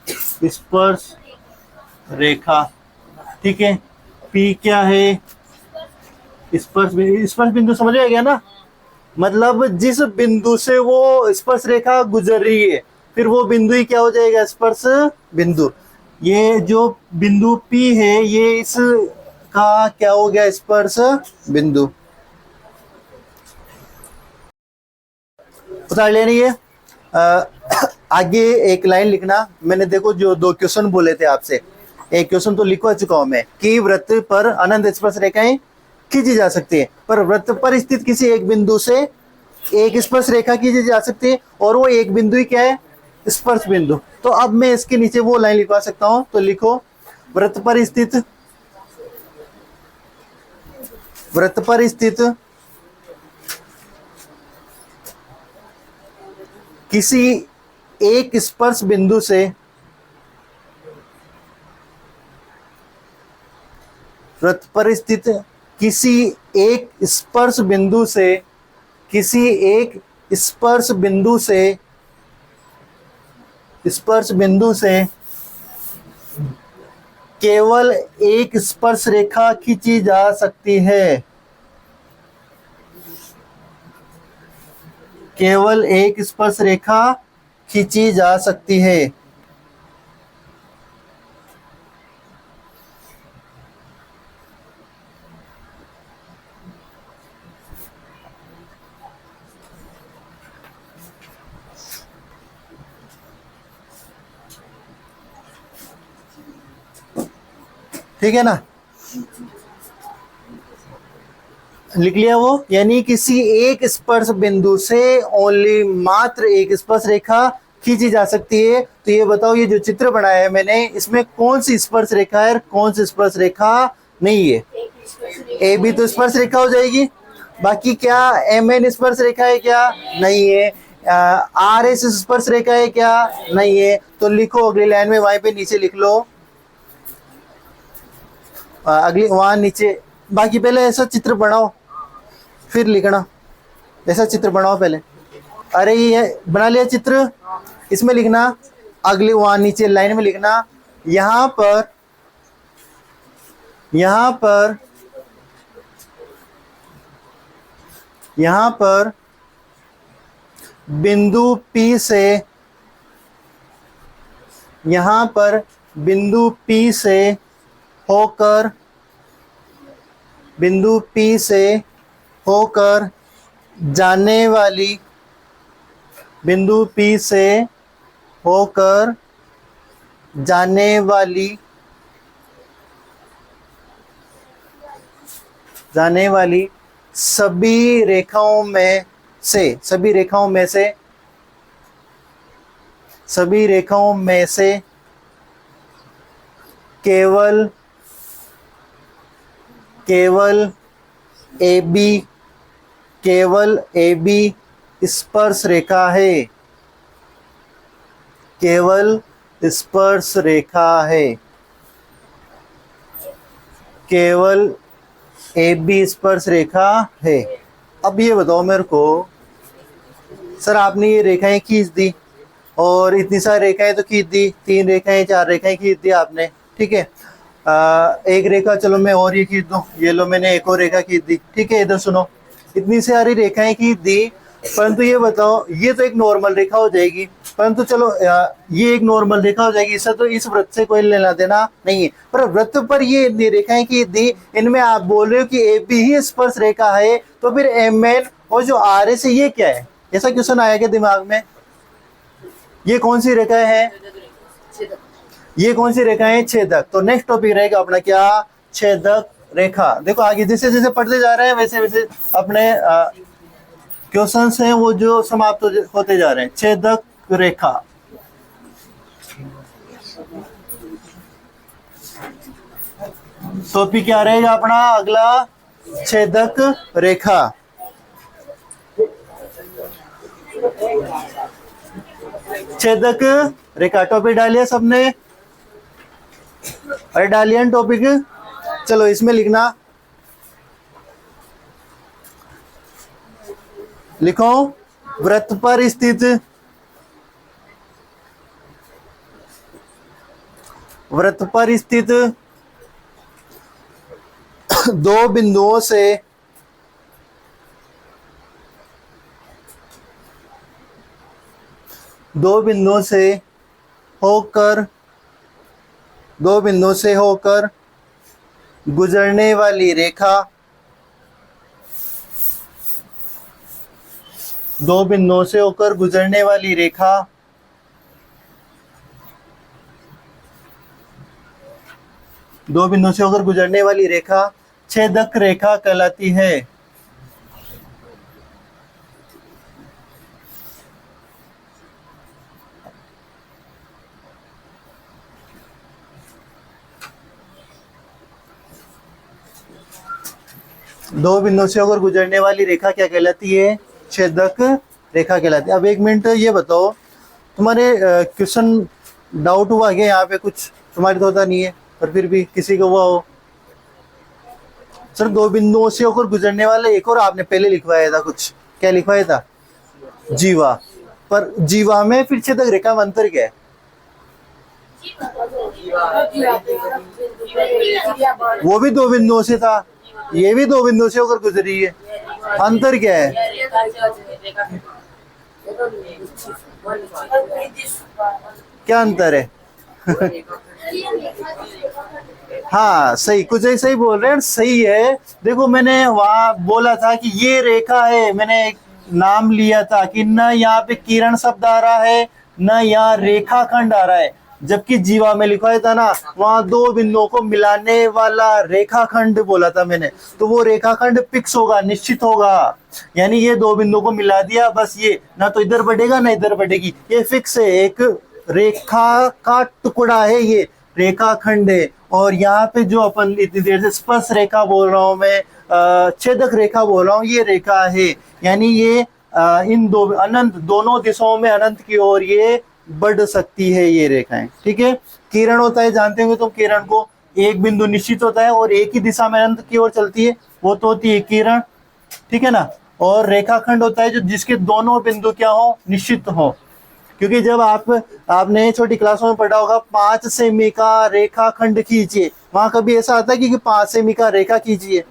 स्पर्श रेखा। ठीक है, पी क्या है? स्पर्श बिंदु। समझ में आ गया ना? मतलब जिस बिंदु से वो स्पर्श रेखा गुजर रही है, फिर वो बिंदु ही क्या हो जाएगा? स्पर्श बिंदु। ये जो बिंदु P है, ये इसका क्या हो गया? स्पर्श बिंदु। उतार लेना ये। आगे एक लाइन लिखना। मैंने देखो जो 2 क्वेश्चन बोले थे आपसे, एक क्वेश्चन तो लिखवा चुका हूं मैं कि वृत्त पर अनंत स्पर्श रेखाएं खींची जा सकती है, पर वृत्त पर स्थित किसी एक बिंदु से एक स्पर्श रेखा खींची जा सकती है, और वो एक बिंदु ही क्या है? स्पर्श बिंदु। तो अब मैं इसके नीचे वो लाइन लिखवा सकता हूं, तो लिखो वृत्त पर स्थित किसी एक स्पर्श बिंदु से वृत्त पर स्थित किसी एक स्पर्श बिंदु से केवल एक स्पर्श रेखा खींची जा सकती है। केवल एक स्पर्श रेखा खींची जा सकती है। ठीक है ना? लिख लिया वो? यानी किसी एक स्पर्श बिंदु से ओनली मात्र एक स्पर्श रेखा खींची जा सकती है। तो ये बताओ, ये जो चित्र बनाया है मैंने, इसमें कौन सी स्पर्श रेखा है और कौन सी स्पर्श रेखा नहीं है? ए बी तो स्पर्श रेखा हो जाएगी। बाकी क्या एम एन स्पर्श रेखा है क्या? नहीं है। आर एस स्पर्श रेखा है क्या? नहीं है। तो लिखो अगली लाइन में, वहीं पे नीचे लिख लो, अगली वहां नीचे। बाकी पहले ऐसा चित्र बनाओ फिर लिखना। ऐसा चित्र बनाओ पहले। अरे ये बना लिया चित्र, इसमें लिखना, अगले वहां नीचे लाइन में लिखना, यहां पर बिंदु P से, यहां पर बिंदु P से होकर, बिंदु P से होकर जाने वाली, बिंदु P से होकर जाने वाली सभी रेखाओं में से केवल ए बी स्पर्श रेखा है। केवल स्पर्श रेखा है, केवल AB स्पर्श रेखा है। अब ये बताओ मेरे को, सर आपने ये रेखाएं खींच दी और इतनी सारी रेखाएं तो खींच दी, 3 रेखाएं 4 रेखाएं खींच दी आपने, ठीक है। एक रेखा चलो मैं और ये खींच दूं, ये लो मैंने एक और रेखा खींच दी, ठीक है। इधर सुनो, इतनी सारी रेखाएं खींच दी, परंतु ये बताओ ये तो एक नॉर्मल रेखा हो जाएगी, परंतु चलो ये एक नॉर्मल रेखा हो जाएगी, इससे तो इस वृत्त से कोई लेना देना नहीं है, पर वृत्त पर ये इतनी रेखाएं खींच दी, इनमें आप बोल रहे हो कि AB ही स्पर्श रेखा है, तो फिर MN और जो RS है ये क्या है? ऐसा क्वेश्चन आया क्या दिमाग में? ये कौन सी रेखा है? ये कौन सी रेखा है? छेदक। तो नेक्स्ट टॉपिक रहेगा अपना क्या? छेदक रेखा। देखो आगे जैसे जैसे पढ़ते जा रहे हैं वैसे वैसे अपने क्वेश्चंस हैं वो जो समाप्त होते जा रहे हैं। छेदक रेखा, टॉपिक क्या रहेगा अपना अगला? छेदक रेखा। छेदक रेखा टॉपिक डालिए सबने? अरे डालिए टॉपिक। चलो इसमें लिखना, लिखो वृत्त पर स्थित, वृत्त पर स्थित दो बिंदुओं से होकर गुजरने वाली रेखा, दो बिंदुओं से होकर गुजरने वाली रेखा छेदक रेखा कहलाती है। दो बिंदुओं से होकर गुजरने वाली रेखा क्या कहलाती है? छेदक रेखा कहलाती है। अब एक मिनट ये बताओ, तुम्हारे क्वेश्चन डाउट हुआ क्या यहाँ पे? कुछ तुम्हारे तो होता नहीं है, पर फिर भी किसी को हुआ हो? सर दो बिंदुओं से होकर गुजरने वाले, एक और आपने पहले लिखवाया था, कुछ क्या लिखवाया था? जीवा। पर जीवा में फिर छेदक रेखा में अंतर क्या है? वो भी दो बिंदुओं से था, ये भी दो बिंदुओं से होकर गुजरी है, अंतर क्या है? क्या अंतर है? हाँ सही, कुछ सही बोल रहे हैं, सही है। देखो मैंने वहां बोला था कि ये रेखा है, मैंने एक नाम लिया था कि न यहाँ पे किरण शब्द आ रहा है न यहाँ रेखाखंड आ रहा है, जबकि जीवा में लिखवाया था ना वहां दो बिंदुओं को मिलाने वाला रेखाखंड बोला था मैंने, तो वो रेखाखंड फिक्स होगा, निश्चित होगा। यानी ये दो बिंदुओं को मिला दिया, बस ये ना तो इधर बढ़ेगा ना इधर बढ़ेगी, ये फिक्स है, एक रेखा का टुकड़ा है, ये रेखाखंड है। और यहाँ पे जो अपन इतनी देर से स्पर्श रेखा बोल रहा हूँ मैं, छेदक रेखा बोल रहा हूँ, ये रेखा है, यानी ये इन दो अनंत, दोनों दिशाओं में अनंत की ओर ये बढ़ सकती है ये रेखाएं, ठीक है। किरण होता है, जानते होंगे तुम किरण को, एक बिंदु निश्चित होता है और एक ही दिशा में अनंत की ओर चलती है, वो तो होती है किरण, ठीक है ना। और रेखाखंड होता है जो जिसके दोनों बिंदु क्या हो? निश्चित हो। क्योंकि जब आपने छोटी क्लासों में पढ़ा होगा 5 सेमी का रेखाखंड खींचिए, वहां कभी ऐसा आता है कि 5 सेमी का रेखा खींचिए?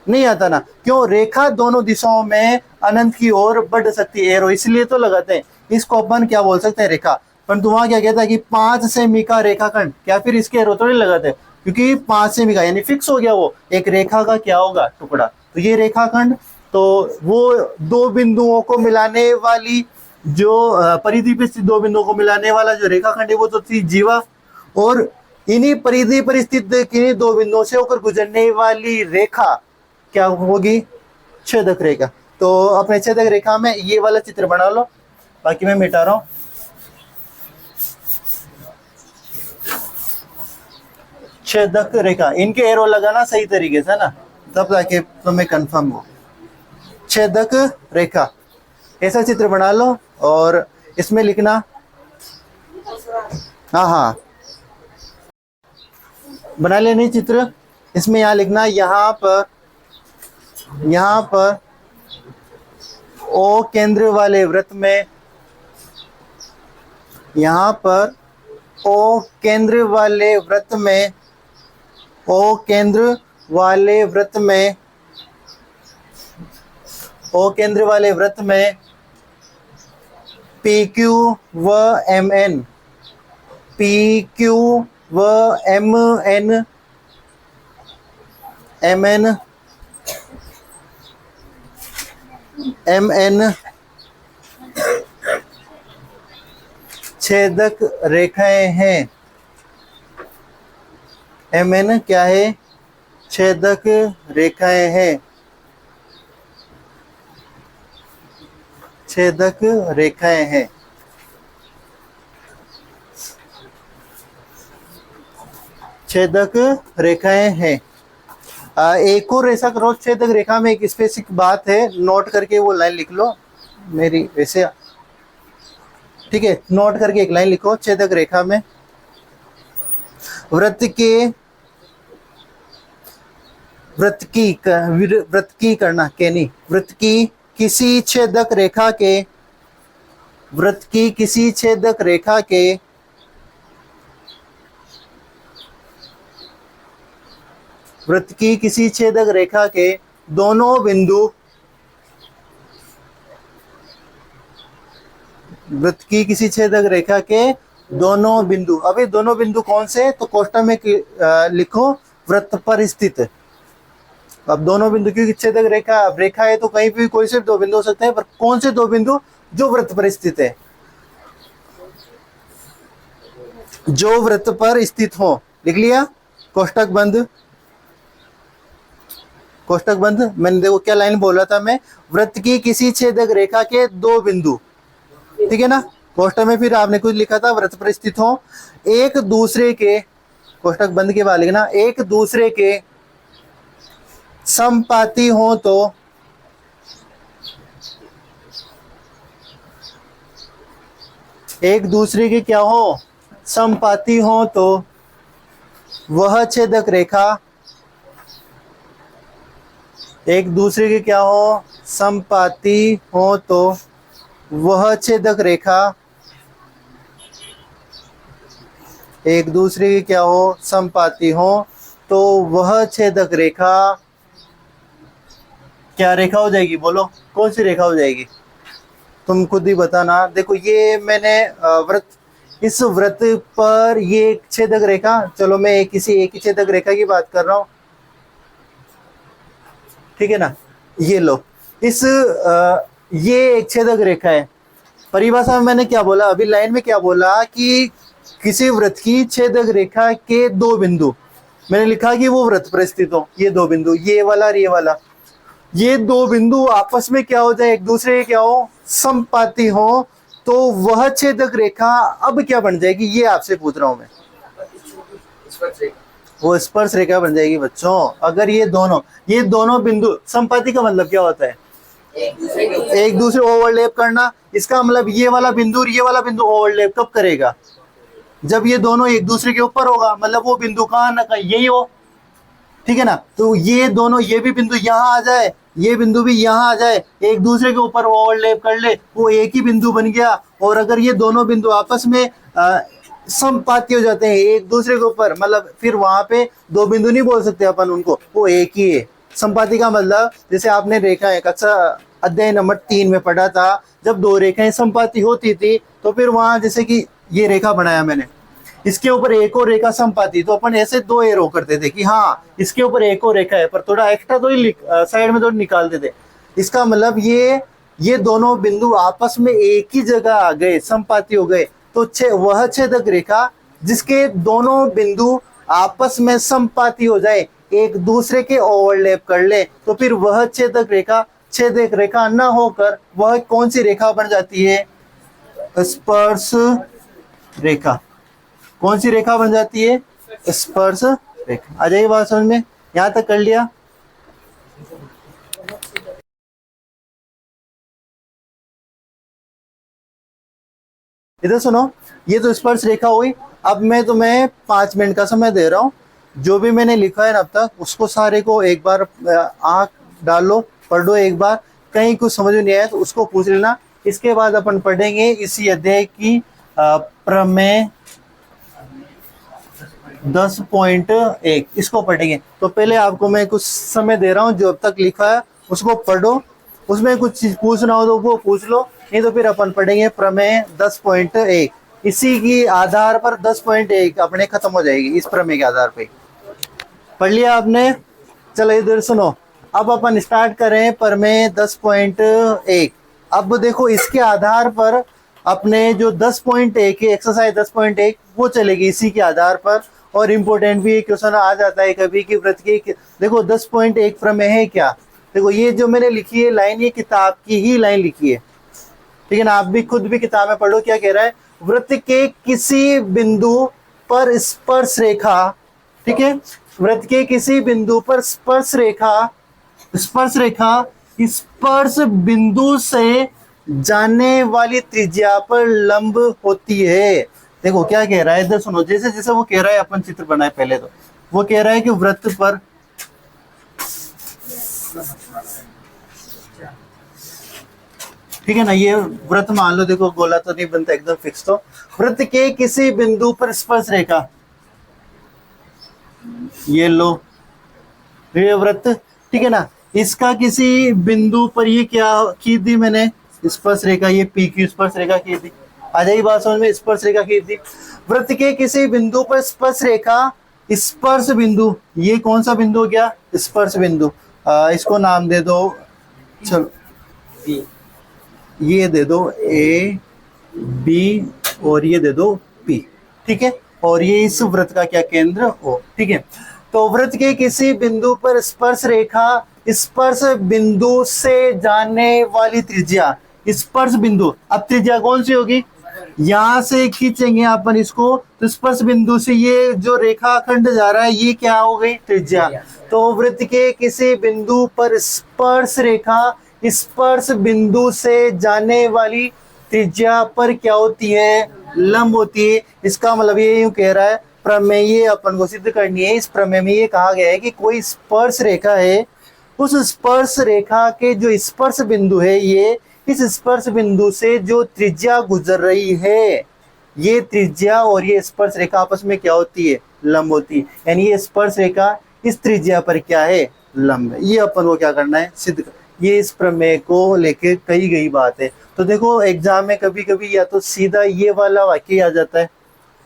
नहीं आता ना। क्यों? रेखा दोनों दिशाओं में अनंत की ओर बढ़ सकती है, एरो इसलिए तो लगाते हैं, इसको अपन क्या बोल सकते हैं? रेखा। परंतु वहां क्या कहता है कि 5 सेमी का रेखाखंड, क्या फिर इसके एरो तो नहीं लगाते? क्योंकि 5 सेमी का यानी फिक्स हो गया, वो एक रेखा का क्या होगा? टुकड़ा। तो ये रेखाखंड, तो वो दो बिंदुओं को मिलाने वाली जो परिधि पे स्थित दो बिंदुओं को मिलाने वाला जो रेखाखंड है वो तो थी जीवा, और इन्हीं परिधि पर स्थित किन्हीं दो बिंदुओं से होकर गुजरने वाली रेखा क्या होगी? छेदक रेखा। तो अपने छेदक रेखा में ये वाला चित्र बना लो, बाकी मैं मिटा रहा हूं। छेदक रेखा, इनके एरो लगाना सही तरीके से ना, तब जाके तुम्हें कंफर्म हो। छेदक रेखा, ऐसा चित्र बना लो और इसमें लिखना हाँ हाँ, बना लेने चित्र। इसमें यहाँ लिखना, यहाँ पर ओ केंद्र वाले वृत्त में, यहाँ पर ओ केंद्र वाले वृत्त में, ओ केंद्र वाले वृत्त में, ओ केंद्र वाले वृत्त में पी क्यू व एम एन, पी क्यू व M N, M N, M N छेदक रेखाएं हैं। एम एन क्या है? छेदक रेखाएं हैं, छेदक रेखाएं हैं। छेदक रेखाएं हैं। एक और ऐसा करो, छेदक रेखा में एक स्पेसिफिक बात है, नोट करके वो लाइन लिख लो मेरी वैसे, ठीक है? नोट करके एक लाइन लिखो, छेदक रेखा में वृत्त की करना के नहीं, वृत्त की किसी छेदक रेखा के, वृत्त की किसी छेदक रेखा के वृत्त की किसी छेदक रेखा के दोनों बिंदु, वृत्त की किसी छेदक रेखा के दोनों बिंदु। अभी दोनों बिंदु कौन से? तो कोष्ठक में लिखो वृत्त पर स्थित। अब दोनों बिंदु की छेदक रेखा, अब रेखा है तो कहीं भी कोई से दो बिंदु हो सकते हैं, पर कौन से दो बिंदु? जो वृत्त पर स्थित है, जो वृत्त पर स्थित हो। लिख लिया? कोष्ठक बंद, कोष्ठक बंद। मैंने देखो क्या लाइन बोला था मैं, वृत्त की किसी छेदक रेखा के दो बिंदु, ठीक है ना? कोष्ठक में फिर आपने कुछ लिखा था, वृत्त पर स्थित हो, एक दूसरे के, कोष्ठक बंद के बाद लिखना, एक दूसरे के समपाती हो तो, एक दूसरे के क्या हो? समपाती हो तो वह छेदक रेखा, एक दूसरे के क्या हो? समपाती हो तो वह छेदक रेखा, एक दूसरे के क्या हो? समपाती हो तो वह छेदक रेखा क्या रेखा हो जाएगी? बोलो कौन सी रेखा हो जाएगी? तुम खुद ही बताना। देखो ये मैंने वृत्त, इस वृत्त पर ये एक छेदक रेखा, चलो मैं किसी एक ही छेदक रेखा की बात कर रहा हूं, ठीक है ना? ये लो, ये एक छेदक रेखा है। परिभाषा में मैंने क्या बोला? अभी लाइन में क्या बोला कि किसी वृत्त की छेदक रेखा के दो बिंदु, मैंने लिखा कि वो वृत्त पर स्थित हो, ये दो बिंदु, ये वाला और ये वाला, ये दो बिंदु आपस में क्या हो जाए? एक दूसरे के क्या हो? समपाती हो तो वह छेदक रेखा अब क्या बन जाएगी? ये आपसे पूछ रहा हूं मैं। वो स्पर्श रेखा बन जाएगी बच्चों। अगर ये दोनों बिंदु, संपाति का मतलब क्या होता है? एक दूसरे ओवरलैप करना। इसका मतलब ये वाला बिंदु और ये वाला बिंदु ओवरलैप कब करेगा? जब ये दोनों एक दूसरे के ऊपर होगा, मतलब वो बिंदु कहाँ ना कहीं यही हो, ठीक है ना? तो ये दोनों, ये भी बिंदु यहाँ आ जाए, ये बिंदु भी यहाँ आ जाए, एक दूसरे के ऊपर ओवरलैप कर ले, वो एक ही बिंदु बन गया। और अगर ये दोनों बिंदु आपस में समपाती हो जाते हैं एक दूसरे के ऊपर, मतलब फिर वहां पे दो बिंदु नहीं बोल सकते अपन उनको, वो एक ही है। समपाती का मतलब, जैसे आपने रेखाएं कक्षा अध्याय नंबर 3 में पढ़ा था, जब दो रेखाएं समपाती होती थी तो फिर वहां जैसे कि ये रेखा बनाया मैंने, इसके ऊपर एक और रेखा समपाती, तो अपन ऐसे दो एरो करते थे कि हाँ इसके ऊपर एक और रेखा है, पर थोड़ा एक्स्ट्रा तो ही साइड में तो निकालते थे। इसका मतलब ये दोनों बिंदु आपस में एक ही जगह आ गए, समपाती हो गए, तो वह छेदक रेखा जिसके दोनों बिंदु आपस में समपाती हो जाए, एक दूसरे के ओवरलैप कर ले, तो फिर वह छेदक रेखा न होकर वह कौन सी रेखा बन जाती है? स्पर्श रेखा। कौन सी रेखा बन जाती है? स्पर्श रेखा। आ जाएगी बात समझ में? यहां तक कर लिया? इधर सुनो, ये तो स्पर्श रेखा हुई। अब मैं तुम्हें 5 मिनट का समय दे रहा हूँ, जो भी मैंने लिखा है ना अब तक उसको सारे को एक बार आंख डालो, पढ़ लो एक बार। कहीं कुछ समझ में नहीं आया तो उसको पूछ लेना। इसके बाद अपन पढ़ेंगे इसी अध्याय की प्रमेय 10.1, इसको पढ़ेंगे। तो पहले आपको मैं कुछ समय दे रहा हूँ, जो अब तक लिखा है उसको पढ़ो, उसमें कुछ चीज पूछना हो तो वो पूछ लो, नहीं तो फिर अपन पढ़ेंगे प्रमेय 10.1। इसी की आधार पर 10.1 अपने खत्म हो जाएगी, इस प्रमेय के आधार पे। पढ़ लिया आपने? चलो इधर सुनो, अब अपन स्टार्ट करें प्रमेय 10.1। अब देखो इसके आधार पर अपने जो 10.1 है, एक्सरसाइज 10.1 वो चलेगी इसी के आधार पर। और इम्पोर्टेंट भी क्वेश्चन आ जाता है कभी कि वृत्त की, देखो 10.1 प्रमेय है क्या। देखो ये जो मैंने लिखी है लाइन, ये किताब की ही लाइन लिखी है, ठीक है ना। आप भी खुद भी किताब में पढ़ो क्या कह रहा है। वृत्त के किसी बिंदु पर स्पर्श रेखा, ठीक है, वृत्त के किसी बिंदु पर स्पर्श रेखा, स्पर्श रेखा स्पर्श बिंदु से जाने वाली त्रिज्या पर लंब होती है। देखो क्या कह रहा है, इधर सुनो, जैसे जैसे वो कह रहा है अपन चित्र बनाए पहले। तो वो कह रहा है कि वृत्त पर, ठीक है ना, ये वृत्त मान लो, देखो गोला तो नहीं बनता एकदम फिक्स। तो वृत्त के किसी बिंदु पर स्पर्श रेखा, ये लो ये वृत्त, ठीक है ना, इसका किसी बिंदु पर ये क्या खींच दी मैंने, स्पर्श रेखा, ये पी की स्पर्श रेखा खींच दी। आ जाइए बात समझ में, स्पर्श रेखा खींच दी। वृत्त के किसी बिंदु पर स्पर्श रेखा, स्पर्श बिंदु, ये कौन सा बिंदु हो गया, स्पर्श बिंदु। इसको नाम दे दो, चलो ये दे दो ए बी और ये दे दो पी, ठीक है। और ये इस वृत्त का क्या केंद्र ओ, ठीक है। तो वृत्त के किसी बिंदु पर स्पर्श रेखा, स्पर्श बिंदु से जाने वाली त्रिज्या, स्पर्श बिंदु, अब त्रिज्या कौन सी होगी, यहां से खींचेंगे अपन इसको, तो स्पर्श बिंदु से ये जो रेखाखंड जा रहा है ये क्या हो गई, त्रिज्या। तो वृत्त के किसी बिंदु पर स्पर्श रेखा, स्पर्श बिंदु से जाने वाली त्रिज्या पर क्या होती है, लंब होती है। इसका मतलब ये यूं कह रहा है, प्रमेय अपन को सिद्ध करनी है। इस प्रमेय में ये कहा गया है कि कोई स्पर्श रेखा है, उस स्पर्श रेखा के जो स्पर्श बिंदु है, ये इस स्पर्श बिंदु से जो त्रिज्या गुजर रही है, ये त्रिज्या और ये स्पर्श रेखा आपस में क्या होती है, लंब होती है। यानी ये स्पर्श रेखा इस त्रिज्या पर क्या है, लंब है। ये अपन को क्या करना है, सिद्ध कर, ये इस प्रमेय को लेके कही गई बात है। तो देखो एग्जाम में कभी कभी या तो सीधा ये वाला वाक्य आ जाता है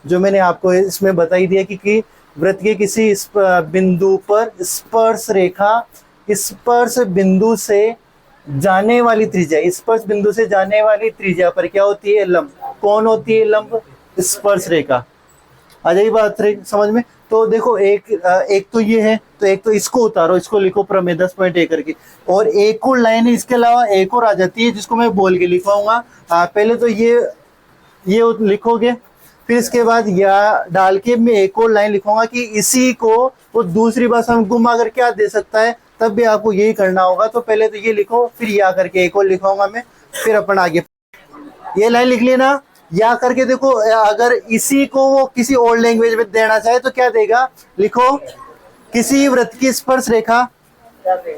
जो मैंने आपको इसमें बता ही दिया कि वृत्त के किसी बिंदु पर स्पर्श रेखा, स्पर्श बिंदु से जाने वाली त्रिज्या, स्पर्श बिंदु से जाने वाली त्रिज्या पर क्या होती है, लंब। कौन होती है लंब, स्पर्श रेखा। आ जाइए बात समझ में। तो देखो एक तो ये है, तो एक तो इसको उतारो, इसको लिखो प्रमेय 10.1 करके। और एक और लाइन है इसके अलावा एक और आ जाती है जिसको मैं बोल के लिखवाऊंगा। पहले तो ये लिखोगे, फिर इसके बाद या डाल के मैं एक और लाइन लिखूंगा कि इसी को वो दूसरी भाषा में घुमा कर क्या दे सकता है, तब भी आपको यही करना होगा। तो पहले तो ये लिखो, फिर या करके एक और लिखवाऊंगा मैं, फिर अपन आगे। ये लाइन लिख लेना, या करके देखो, अगर इसी को वो किसी और लैंग्वेज में देना चाहे तो क्या देगा, लिखो किसी वृत्त की स्पर्श रेखा,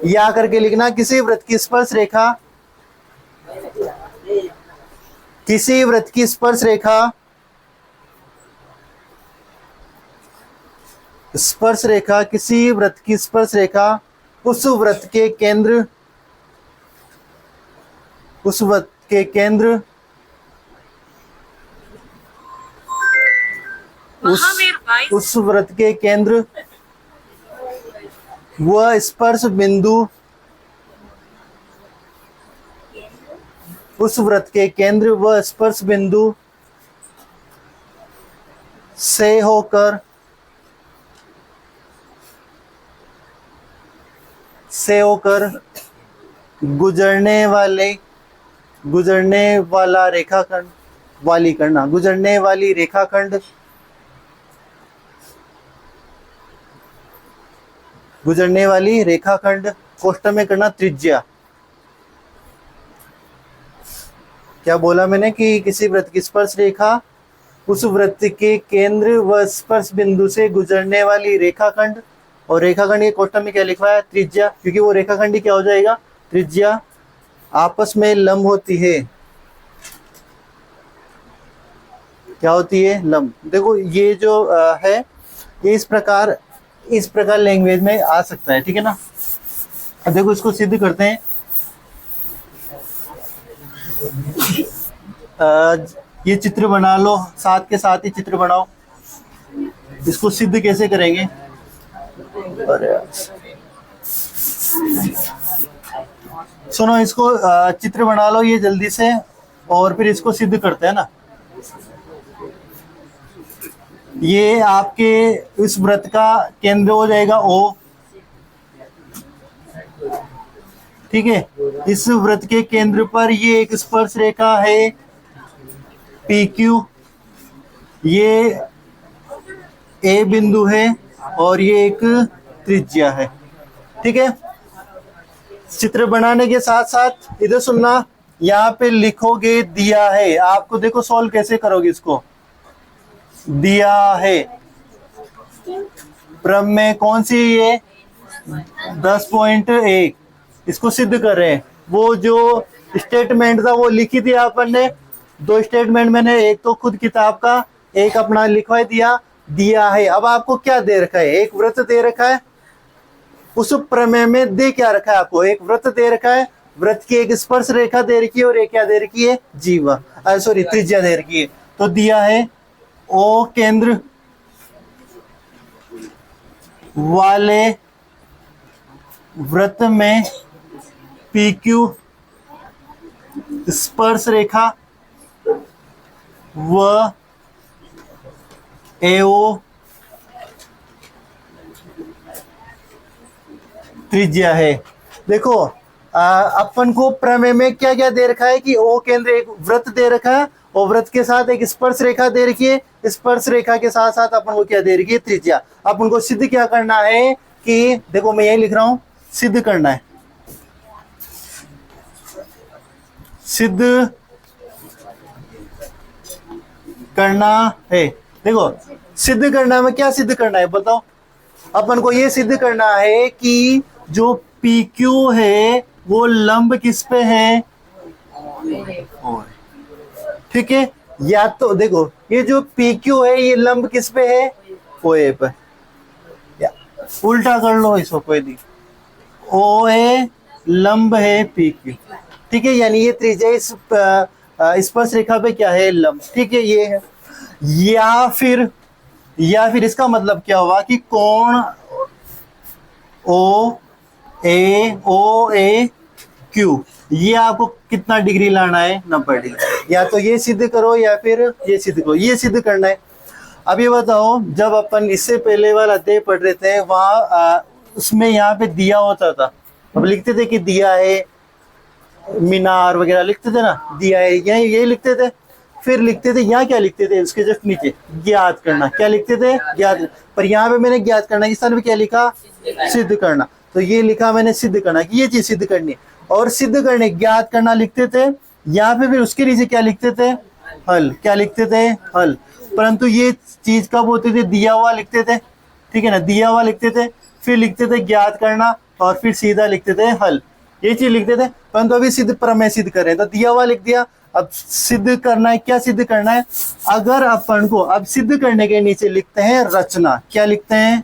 या करके लिखना किसी वृत्त की स्पर्श रेखा, किसी वृत्त की स्पर्श रेखा, स्पर्श रेखा, किसी वृत्त की स्पर्श रेखा, उस वृत्त के केंद्र, उस वृत्त के केंद्र, उस वृत्त के केंद्र वह स्पर्श बिंदु, उस वृत्त के केंद्र वह स्पर्श बिंदु से होकर गुजरने वाला रेखाखंड, वाली करना, गुजरने वाली रेखाखंड, गुजरने वाली रेखाखंड कोष्ठक में करना त्रिज्या, क्या बोला मैंने कि किसी वृत्त की स्पर्श रेखा उस वृत्त के केंद्र व स्पर्श बिंदु से गुजरने वाली रेखाखंड, और रेखाखंड के क्वेश्चन में क्या लिखा है, त्रिज्या, क्योंकि वो रेखाखंड ही क्या हो जाएगा, त्रिज्या, आपस में लंब होती है। क्या होती है, लंब। देखो ये जो है ये इस प्रकार लैंग्वेज में आ सकता है, ठीक है ना। अब देखो इसको सिद्ध करते हैं। ये चित्र बना लो, साथ के साथ ही चित्र बनाओ। इसको सिद्ध कैसे करेंगे, अरे सुनो, इसको चित्र बना लो ये जल्दी से, और फिर इसको सिद्ध करते हैं ना। ये आपके इस वृत्त का केंद्र हो जाएगा O, ठीक है। इस वृत्त के केंद्र पर ये एक स्पर्श रेखा है PQ, ये A बिंदु है और ये एक त्रिज्या है, ठीक है। चित्र बनाने के साथ साथ इधर सुनना, यहाँ पे लिखोगे दिया है। आपको देखो सॉल्व कैसे करोगे इसको, दिया है प्रमेय कौन सी, ये 10.1, इसको सिद्ध कर रहे हैं। वो जो स्टेटमेंट था वो लिखी थी अपन ने, 2 स्टेटमेंट मैंने, एक तो खुद किताब का, एक अपना लिखवा दिया है। अब आपको क्या दे रखा है, एक वृत्त दे रखा है, उस प्रमेय में दे क्या रखा है आपको, एक वृत्त दे रखा है, वृत्त की एक स्पर्श रेखा दे रखी है और एक क्या दे रखी है, जीवा, सॉरी त्रिज्या दे रखी है। तो दिया है ओ केंद्र वाले वृत्त में PQ स्पर्श रेखा व AO त्रिज्या है। देखो अपन को प्रमेय में क्या क्या दे रखा है कि O केंद्र एक वृत्त दे रखा है और वृत्त के साथ एक स्पर्श रेखा दे रखी है, स्पर्श रेखा के साथ साथ अपन को क्या दे रखी है, त्रिज्या। अपन को सिद्ध क्या करना है कि देखो मैं यही लिख रहा हूं, सिद्ध करना है, सिद्ध करना है। देखो सिद्ध करना में क्या सिद्ध करना है बताओ, अपन को ये सिद्ध करना है कि जो PQ है वो लंब किस पे है, ठीक है। या तो देखो ये जो PQ है ये लंब किस पे है, OA पे, या उल्टा कर लो इसको, कोई नहीं, OA लंब है PQ, ठीक है। यानी ये त्रिज्या इस स्पर्श रेखा पे क्या है, लंब, ठीक है, ये है। या फिर इसका मतलब क्या हुआ कि कोण OAQ ये आपको कितना डिग्री लाना है, 90 डिग्री। या तो ये सिद्ध करो या फिर ये सिद्ध करो, ये सिद्ध करना है। अब ये बताओ, जब अपन इससे पहले वाला अध्याय पढ़ रहे थे वहां उसमें यहाँ पे दिया होता था, अब लिखते थे कि दिया है मीनार वगैरह लिखते थे ना, दिया है, यहाँ ये लिखते थे। फिर लिखते थे, यहाँ क्या लिखते थे, उसके जस्ट नीचे ज्ञात करना, क्या लिखते थे, ज्ञात। पर यहाँ पे मैंने ज्ञात करना के स्थान पे क्या लिखा, सिद्ध करना। तो ये लिखा मैंने सिद्ध करना कि ये चीज सिद्ध करनी है, और सिद्ध करने ज्ञात करना लिखते थे। यहाँ पे फिर उसके नीचे क्या लिखते थे, हल, क्या लिखते थे, हल। परंतु ये चीज कब होती थी, दिया हुआ लिखते थे, ठीक है ना, दिया हुआ लिखते थे, फिर लिखते थे ज्ञात करना, और फिर सीधा लिखते थे हल, ये चीज लिखते थे। परंतु अभी सिद्ध प्रमेय सिद्ध कर रहे हैं, तो दिया हुआ लिख दिया। अब सिद्ध करना है, क्या सिद्ध करना है, अगर अपन को अब सिद्ध करने के नीचे लिखते हैं रचना, क्या लिखते हैं,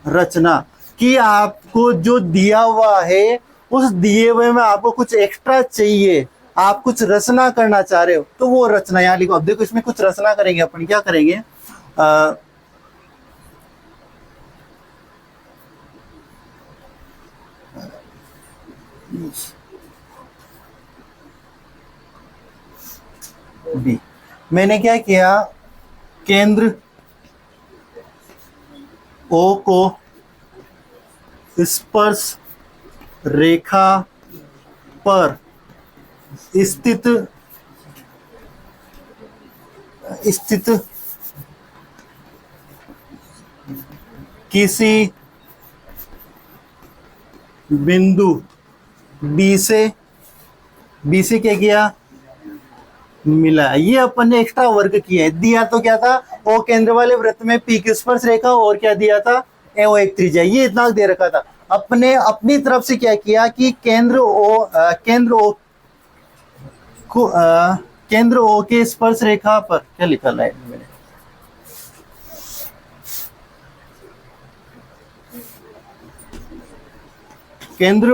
रचना, कि आपको जो दिया हुआ है उस दिए हुए में आपको कुछ एक्स्ट्रा चाहिए, आप कुछ रचना करना चाह रहे हो, तो वो रचना यहाँ लिखो। अब देखो इसमें कुछ रचना करेंगे अपन, क्या करेंगे, बी, मैंने क्या किया, केंद्र O को स्पर्श रेखा पर स्थित किसी बिंदु बी से क्या किया, मिला। ये अपन ने एक्स्ट्रा वर्क किया है। दिया तो क्या था, ओ केंद्र वाले वृत्त में पी की स्पर्श रेखा और क्या दिया था, ए ओ एक त्रिज्या, ये इतना दे रखा था। अपने अपनी तरफ से क्या किया कि केंद्र ओ के स्पर्श रेखा पर क्या लिखा लाइन में, केंद्र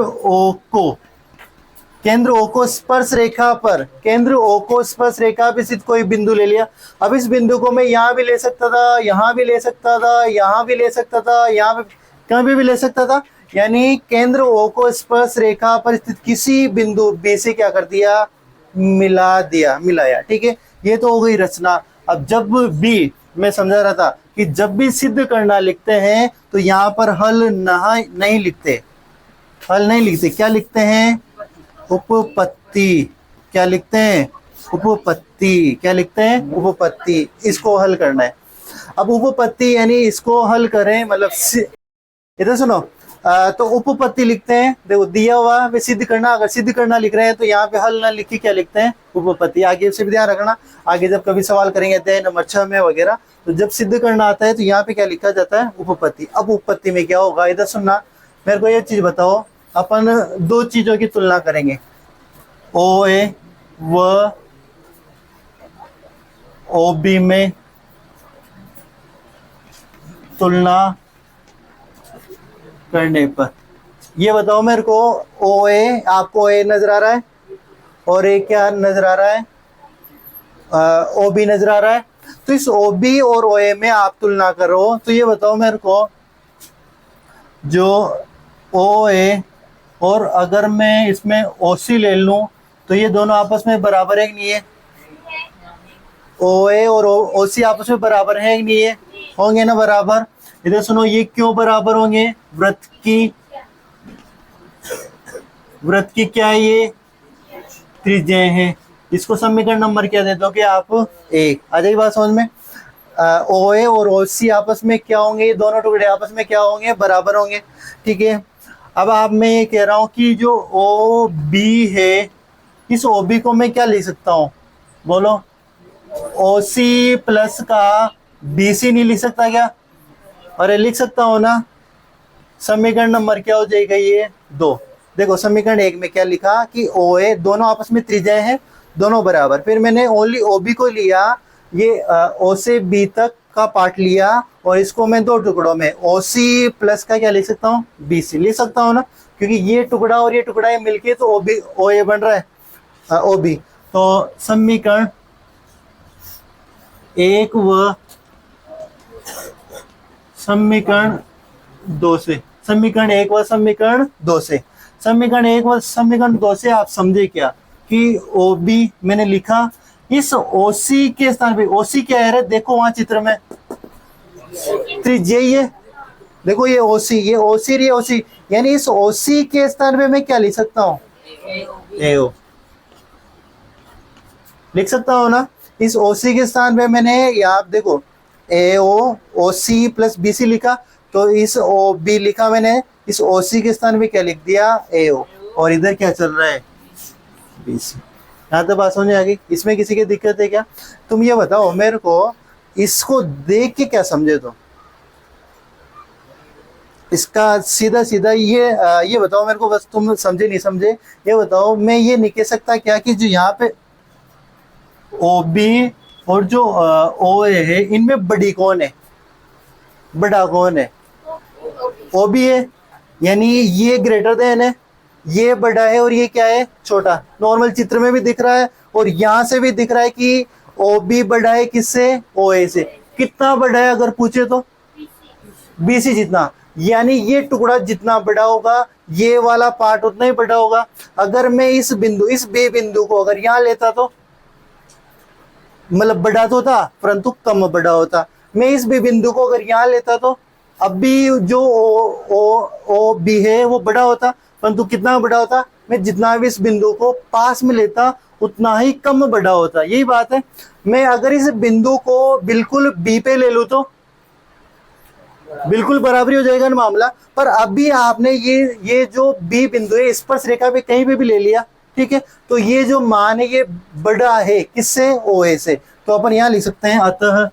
ओ को स्पर्श रेखा पर, केंद्र ओ को स्पर्श रेखा पे स्थित कोई बिंदु ले लिया। अब इस बिंदु को मैं यहाँ भी ले सकता था, यहाँ भी ले सकता था, यहाँ भी ले सकता था, यहाँ पे कहीं भी ले सकता था। यानी केंद्र ओ को स्पर्श रेखा पर स्थित किसी बिंदु बी से क्या कर दिया, मिलाया। ठीक है, ये तो हो गई रचना। अब जब भी मैं समझा रहा था कि जब भी सिद्ध करना लिखते हैं तो यहाँ पर हल नहीं लिखते, क्या लिखते हैं, उपपत्ति। क्या लिखते हैं, उपपत्ति। इसको हल करना है। अब उपपत्ति यानी इसको हल करें, मतलब इधर सुनो, तो उपपत्ति लिखते हैं। देखो दिया हुआ वे सिद्ध करना, अगर सिद्ध करना लिख रहे हैं तो यहाँ पे हल ना लिख के क्या लिखते हैं, उपपत्ति। आगे से भी ध्यान रखना, आगे जब कभी सवाल करेंगे अध्याय नंबर 6 में वगैरह, तो जब सिद्ध करना आता है तो यहाँ पे क्या लिखा जाता है, उपपत्ति। अब उपपत्ति में क्या होगा, इधर सुनना, मेरे को ये चीज बताओ, अपन दो चीजों की तुलना करेंगे, ओ ए व ओ बी में तुलना करने पर ये बताओ मेरे को, ओ ए, आपको ए नजर आ रहा है और ए क्या नजर आ रहा है, ओ बी नजर आ रहा है। तो इस ओ बी और ओ ए में आप तुलना करो, तो ये बताओ मेरे को, जो ओ ए और अगर मैं इसमें ओ सी ले लूं तो ये दोनों आपस में बराबर है कि नहीं है, ओ ए और ओ सी आपस में बराबर है कि नहीं है, होंगे ना बराबर। इधर सुनो, ये क्यों बराबर होंगे, वृत्त की क्या है, ये त्रिज्याएं हैं। इसको समीकरण नंबर क्या दे दोगे आप, 1। आ जाएगी बात समझ में। ओ ए और ओ सी आपस में क्या होंगे, ये दोनों टुकड़े आपस में क्या होंगे, बराबर होंगे। ठीक है, अब आप मैं ये कह रहा हूं कि जो ओ बी है, इस ओ बी को मैं क्या लिख सकता हूं, बोलो, ओ सी प्लस का बी सी नहीं लिख सकता क्या, अरे लिख सकता हूं ना। समीकरण नंबर क्या हो जाएगा, ये 2। देखो समीकरण 1 में क्या लिखा कि ओ ए, दोनों आपस में त्रिज्याएं हैं, दोनों बराबर। फिर मैंने ओनली ओ बी को लिया, ये ओ से बी तक का पार्ट लिया और इसको मैं 2 टुकड़ों में ओ सी प्लस का क्या लिख सकता हूँ, बी सी लिख सकता हूँ ना, क्योंकि ये टुकड़ा और ये टुकड़ा ये मिलके तो ओ बी ओ ए बन रहा है, ओ बी। तो समीकरण 1 व समीकरण 2 से, समीकरण 1 व समीकरण 2 से, समीकरण 1 व समीकरण 2 से आप समझे क्या कि ओ बी मैंने लिखा, इस ओ सी के स्थान पे, ओ सी क्या है, देखो वहां चित्र में त्रिज्या ये, देखो ये ओ सी, ये ओ सी, ये ओ सी, यानी इस ओ सी के स्थान पे मैं क्या लिख सकता हूँ, ए ओ लिख सकता हूँ ना। इस ओ सी के स्थान पे मैंने यहाँ देखो ए ओ सी प्लस बी सी लिखा, तो इस ओ बी लिखा मैंने, इस ओ सी के स्थान पे क्या लिख दिया, ए ओ, और इधर क्या चल रहा है, बी सी। यहाँ तक बात समझ आ गई, इसमें किसी की दिक्कत है क्या, तुम ये बताओ मेरे को, इसको देख के क्या समझे, तो इसका सीधा सीधा ये बताओ मेरे को, बस तुम समझे नहीं समझे ये बताओ। मैं ये नहीं कह सकता क्या कि जो यहाँ पे ओ बी और जो ओ ए है, इनमें बड़ी कौन है, बड़ा कौन है, ओ बी है, यानी ये ग्रेटर देन है, ये बड़ा है और ये क्या है, छोटा। नॉर्मल चित्र में भी दिख रहा है और यहाँ से भी दिख रहा है कि ओ बी बड़ा है किससे, ओ ए से। कितना बड़ा है अगर पूछे तो, बी सी जितना, यानी ये टुकड़ा जितना बड़ा होगा ये वाला पार्ट उतना ही बड़ा होगा। अगर मैं इस बिंदु, इस बी बिंदु को अगर यहाँ लेता तो मतलब बड़ा तो था परंतु कम बड़ा होता। मैं इस बी बिंदु को अगर यहाँ लेता तो अब भी जो ओ बी है वो बड़ा होता, परंतु कितना बड़ा होता, मैं जितना भी इस बिंदु को पास में लेता उतना ही कम बड़ा होता। यही बात है। मैं अगर इस बिंदु को बिल्कुल बी पे ले लूं तो बिल्कुल बराबरी हो जाएगा ना मामला। पर अभी आपने ये जो बी बिंदु है स्पर्श रेखा पे कहीं पे भी ले लिया ठीक है। तो ये जो मान है ये बड़ा है किससे, ओ ए से। तो अपन यहाँ लिख सकते हैं अतः,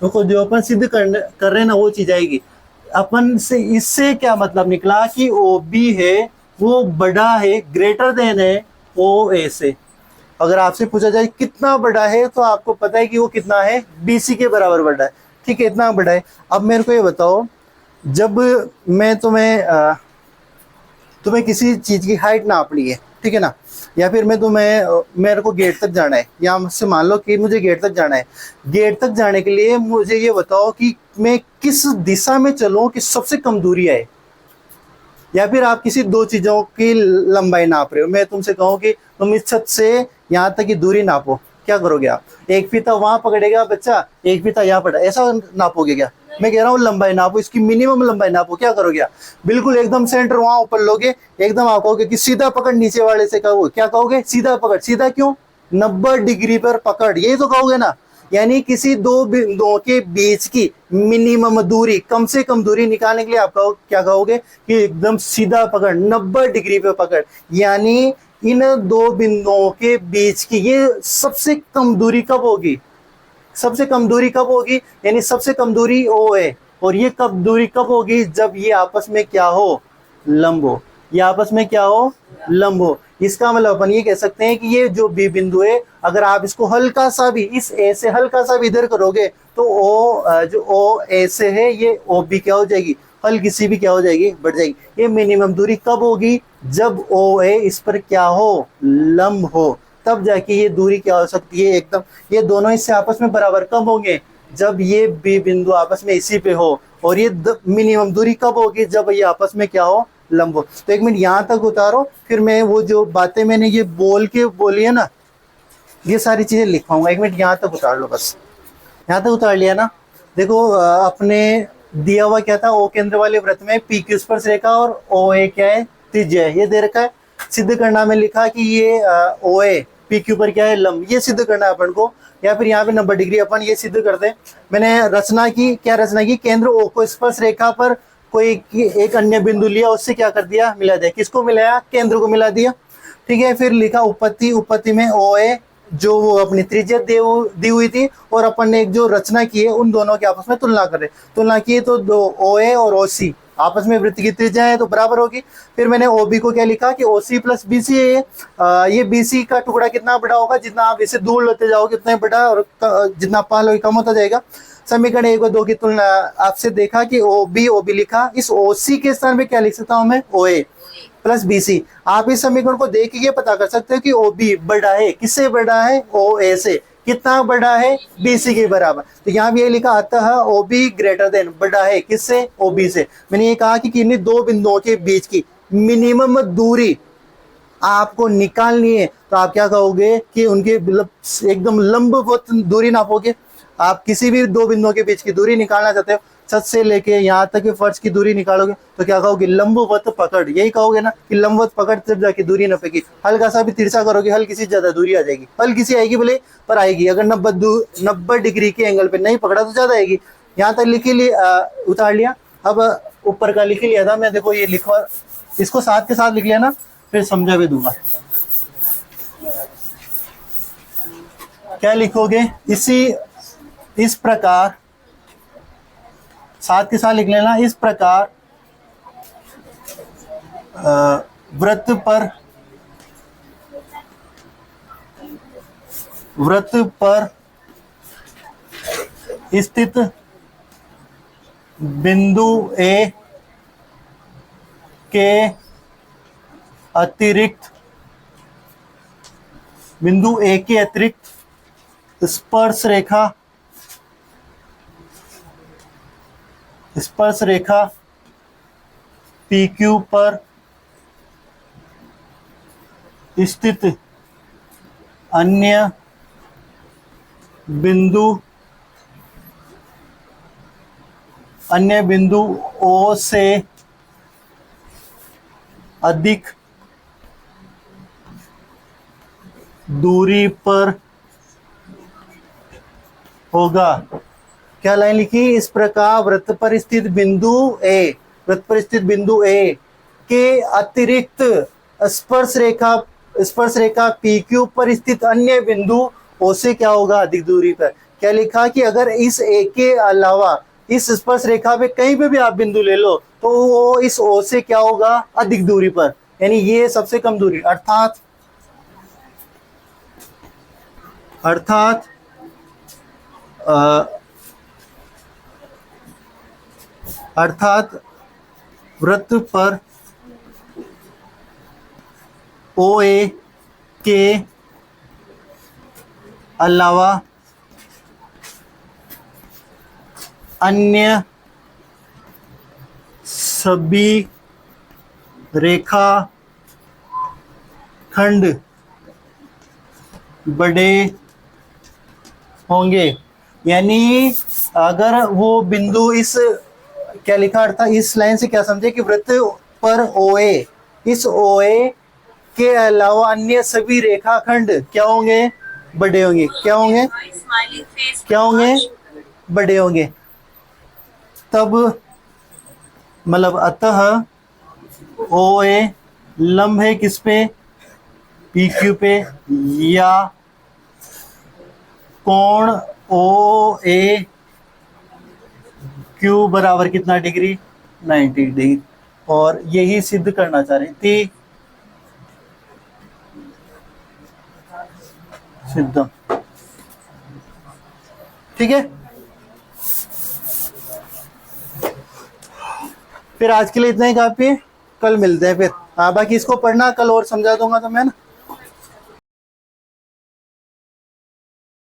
तो जो अपन सिद्ध कर रहे हैं ना वो चीज आएगी। अपन से इससे क्या मतलब निकला कि ओ बी है वो बड़ा है, ग्रेटर देन है ओ ए से। अगर आपसे पूछा जाए कितना बड़ा है तो आपको पता है कि वो कितना है, बीसी के बराबर बड़ा है, ठीक है, इतना बड़ा है। अब मेरे को ये बताओ, जब मैं तुम्हें किसी चीज की हाइट नापनी है, ठीक है ना, या फिर मेरे को गेट तक जाना है, या मुझसे मान लो कि मुझे गेट तक जाना है। गेट तक जाने के लिए मुझे ये बताओ कि मैं किस दिशा में चलूं कि सबसे कम दूरी आए। या फिर आप किसी दो चीजों की लंबाई नाप रहे हो, मैं तुमसे कहूं कि तुम इस छत से यहाँ तक की दूरी नापो, क्या करोगे आप? एक फीता वहां पकड़ेगा बच्चा, एक फीता यहाँ पकड़ा, ऐसा नापोगे क्या? मैं कह रहा हूँ लंबाई नापो, इसकी मिनिमम लंबाई नापो, क्या करोगे आप? बिल्कुल एकदम सेंटर वहां ऊपर लोगे, एकदम आप कहोगे कि सीधा पकड़, नीचे वाले से कहोगे क्या कहोगे? सीधा पकड़। सीधा क्यों? 90 डिग्री पर पकड़, यही तो कहोगे ना। यानी किसी दो बिंदुओं के बीच की मिनिमम दूरी, कम से कम दूरी निकालने के लिए आप क्या कहोगे कि एकदम सीधा पकड़, 90 डिग्री पे पकड़। यानी इन दो बिंदुओं के बीच की ये सबसे कम दूरी कब होगी? सबसे कम दूरी कब होगी? यानी सबसे कम दूरी ओ है। और ये कब दूरी कब होगी? जब ये आपस में क्या हो? लंब हो। ये आपस में क्या हो? लंब हो। इसका मतलब अपन ये कह सकते हैं कि ये जो बी बिंदु है, अगर आप इसको हल्का सा भी इस ए से हल्का सा भी इधर करोगे तो जो ओ ए से है ये ओ बी क्या हो जाएगी? हल्की सी भी क्या हो जाएगी? बढ़ जाएगी। ये मिनिमम दूरी कब होगी? जब ओ ए इस पर क्या हो? लंब हो। तब जाके ये दूरी क्या हो सकती है? एकदम ये दोनों इससे आपस में बराबर कब होंगे? जब ये बी बिंदु आपस में इसी पे हो। और ये मिनिमम दूरी कब होगी? जब ये आपस में क्या हो? लंब हो। तो एक मिनट यहाँ तक उतारो, फिर मैं वो जो बातें मैंने ये बोल के बोली है ना, ये सारी चीजें लिख पाऊंगा। एक मिनट यहाँ तक उतार लो, बस यहाँ तक उतार लिया ना। देखो अपने दिया हुआ क्या था, ओ केंद्र वाले वृत्त में पी क्यू स्पर्श रेखा और ओ ए क्या है? त्रिज्या है। ये दे रखा है। सिद्ध करना में लिखा कि ये ओ ए पी क्यू पर क्या है? लंब। ये सिद्ध करना है अपन को। या फिर यहाँ पे 90 डिग्री अपन ये सिद्ध करते हैं। मैंने रचना की, क्या रचना की? केंद्र ओ को स्पर्श रेखा पर कोई एक अन्य बिंदु लिया, उससे क्या कर दिया? मिला दिया। किसको मिलाया? केंद्र को मिला दिया, ठीक है। फिर लिखा उपपत्ति, उपपत्ति में ओ ए जो वो अपनी त्रिज्या दी हुई थी, और अपन ने एक जो रचना की है उन दोनों के आपस में तुलना कर रहे। तुलना की तो दो ओ ए और ओ सी आपस में वृत्त की त्रिज्या है तो बराबर होगी। फिर मैंने ओ बी को क्या लिखा कि ओ सी प्लस बी सी है। ये बी सी का टुकड़ा कितना बड़ा होगा? जितना आप इसे दूर लेते जाओगे उतना बड़ा, और जितना पाल होगा कम होता जाएगा। समीकरण 1 और 2 की तुलना आपसे देखा कि ओ बी लिखा, इस ओ सी के स्थान पे क्या लिख सकता हूं मैं? ओ ए प्लस बी सी। आप इस समीकरण को देख के ये पता कर सकते हो कि ओ बी बड़ा है, किससे बड़ा है? ओ ए से। कितना बड़ा है? बी सी के बराबर। तो यहाँ भी ये लिखा अतः ओ बी ग्रेटर देन, बड़ा है किससे? ओ बी से। मैंने ये कहा कि किन्हीं दो बिंदुओं के बीच की मिनिमम दूरी आपको निकालनी है, तो आप क्या कहोगे कि उनके एकदम लंबवत दूरी नापोगे। आप किसी भी दो बिंदुओं के बीच की दूरी निकालना चाहते हो, छत से लेके यहाँ तक के फर्श की दूरी निकालोगे तो क्या कहोगे? लंबवत पकड़। यही कहोगे ना कि लंबवत पकड़ जब जाके दूरी नपेगी। हल्का सा भी तिरछा करोगे, हल्की सी ज्यादा दूरी आ जाएगी। हल्की सी आएगी भले, पर आएगी। अगर 90 डिग्री के एंगल पे नहीं पकड़ा तो ज्यादा आएगी। यहाँ तक लिख लिया, उतार लिया। अब ऊपर का लिख लिया था मैं, देखो ये लिखो, इसको साथ के साथ लिख लिया ना, फिर समझा भी दूंगा। क्या लिखोगे? इस प्रकार, साथ के साथ लिख लेना, इस प्रकार वृत्त पर स्थित बिंदु ए के अतिरिक्त स्पर्श रेखा पी क्यू पर स्थित अन्य बिंदु ओ से अधिक दूरी पर होगा। क्या लाइन लिखी? इस प्रकार वृत्त पर स्थित बिंदु ए के अतिरिक्त स्पर्श रेखा स्पर्श रेखा पी क्यू पर स्थित अन्य बिंदु ओ से क्या होगा, अधिक दूरी पर। क्या लिखा कि अगर इस ए के अलावा इस स्पर्श रेखा पे कहीं पे भी आप बिंदु ले लो तो वो इस ओ से क्या होगा, अधिक दूरी पर, यानी ये सबसे कम दूरी, अर्थात वृत्त पर ओ ए के अलावा अन्य सभी रेखा खंड बड़े होंगे। यानी अगर वो बिंदु इस, क्या लिखा अर्थात इस लाइन से क्या समझे कि वृत्त पर ओए, इस ओए के अलावा अन्य सभी रेखाखंड क्या होंगे, बड़े होंगे। क्या होंगे, स्माइलिंग फेस, क्या होंगे, बड़े होंगे। तब मतलब अतः ओ ए लंब है किस पे, पी क्यू पे, या कोण ओ ए क्यू बराबर कितना डिग्री, 90 डिग्री। और यही सिद्ध करना चाह रही थी, सिद्ध। ठीक है, फिर आज के लिए इतना ही काफी है, कल मिलते हैं फिर। हाँ बाकी इसको पढ़ना, कल और समझा दूंगा तो मैं ना।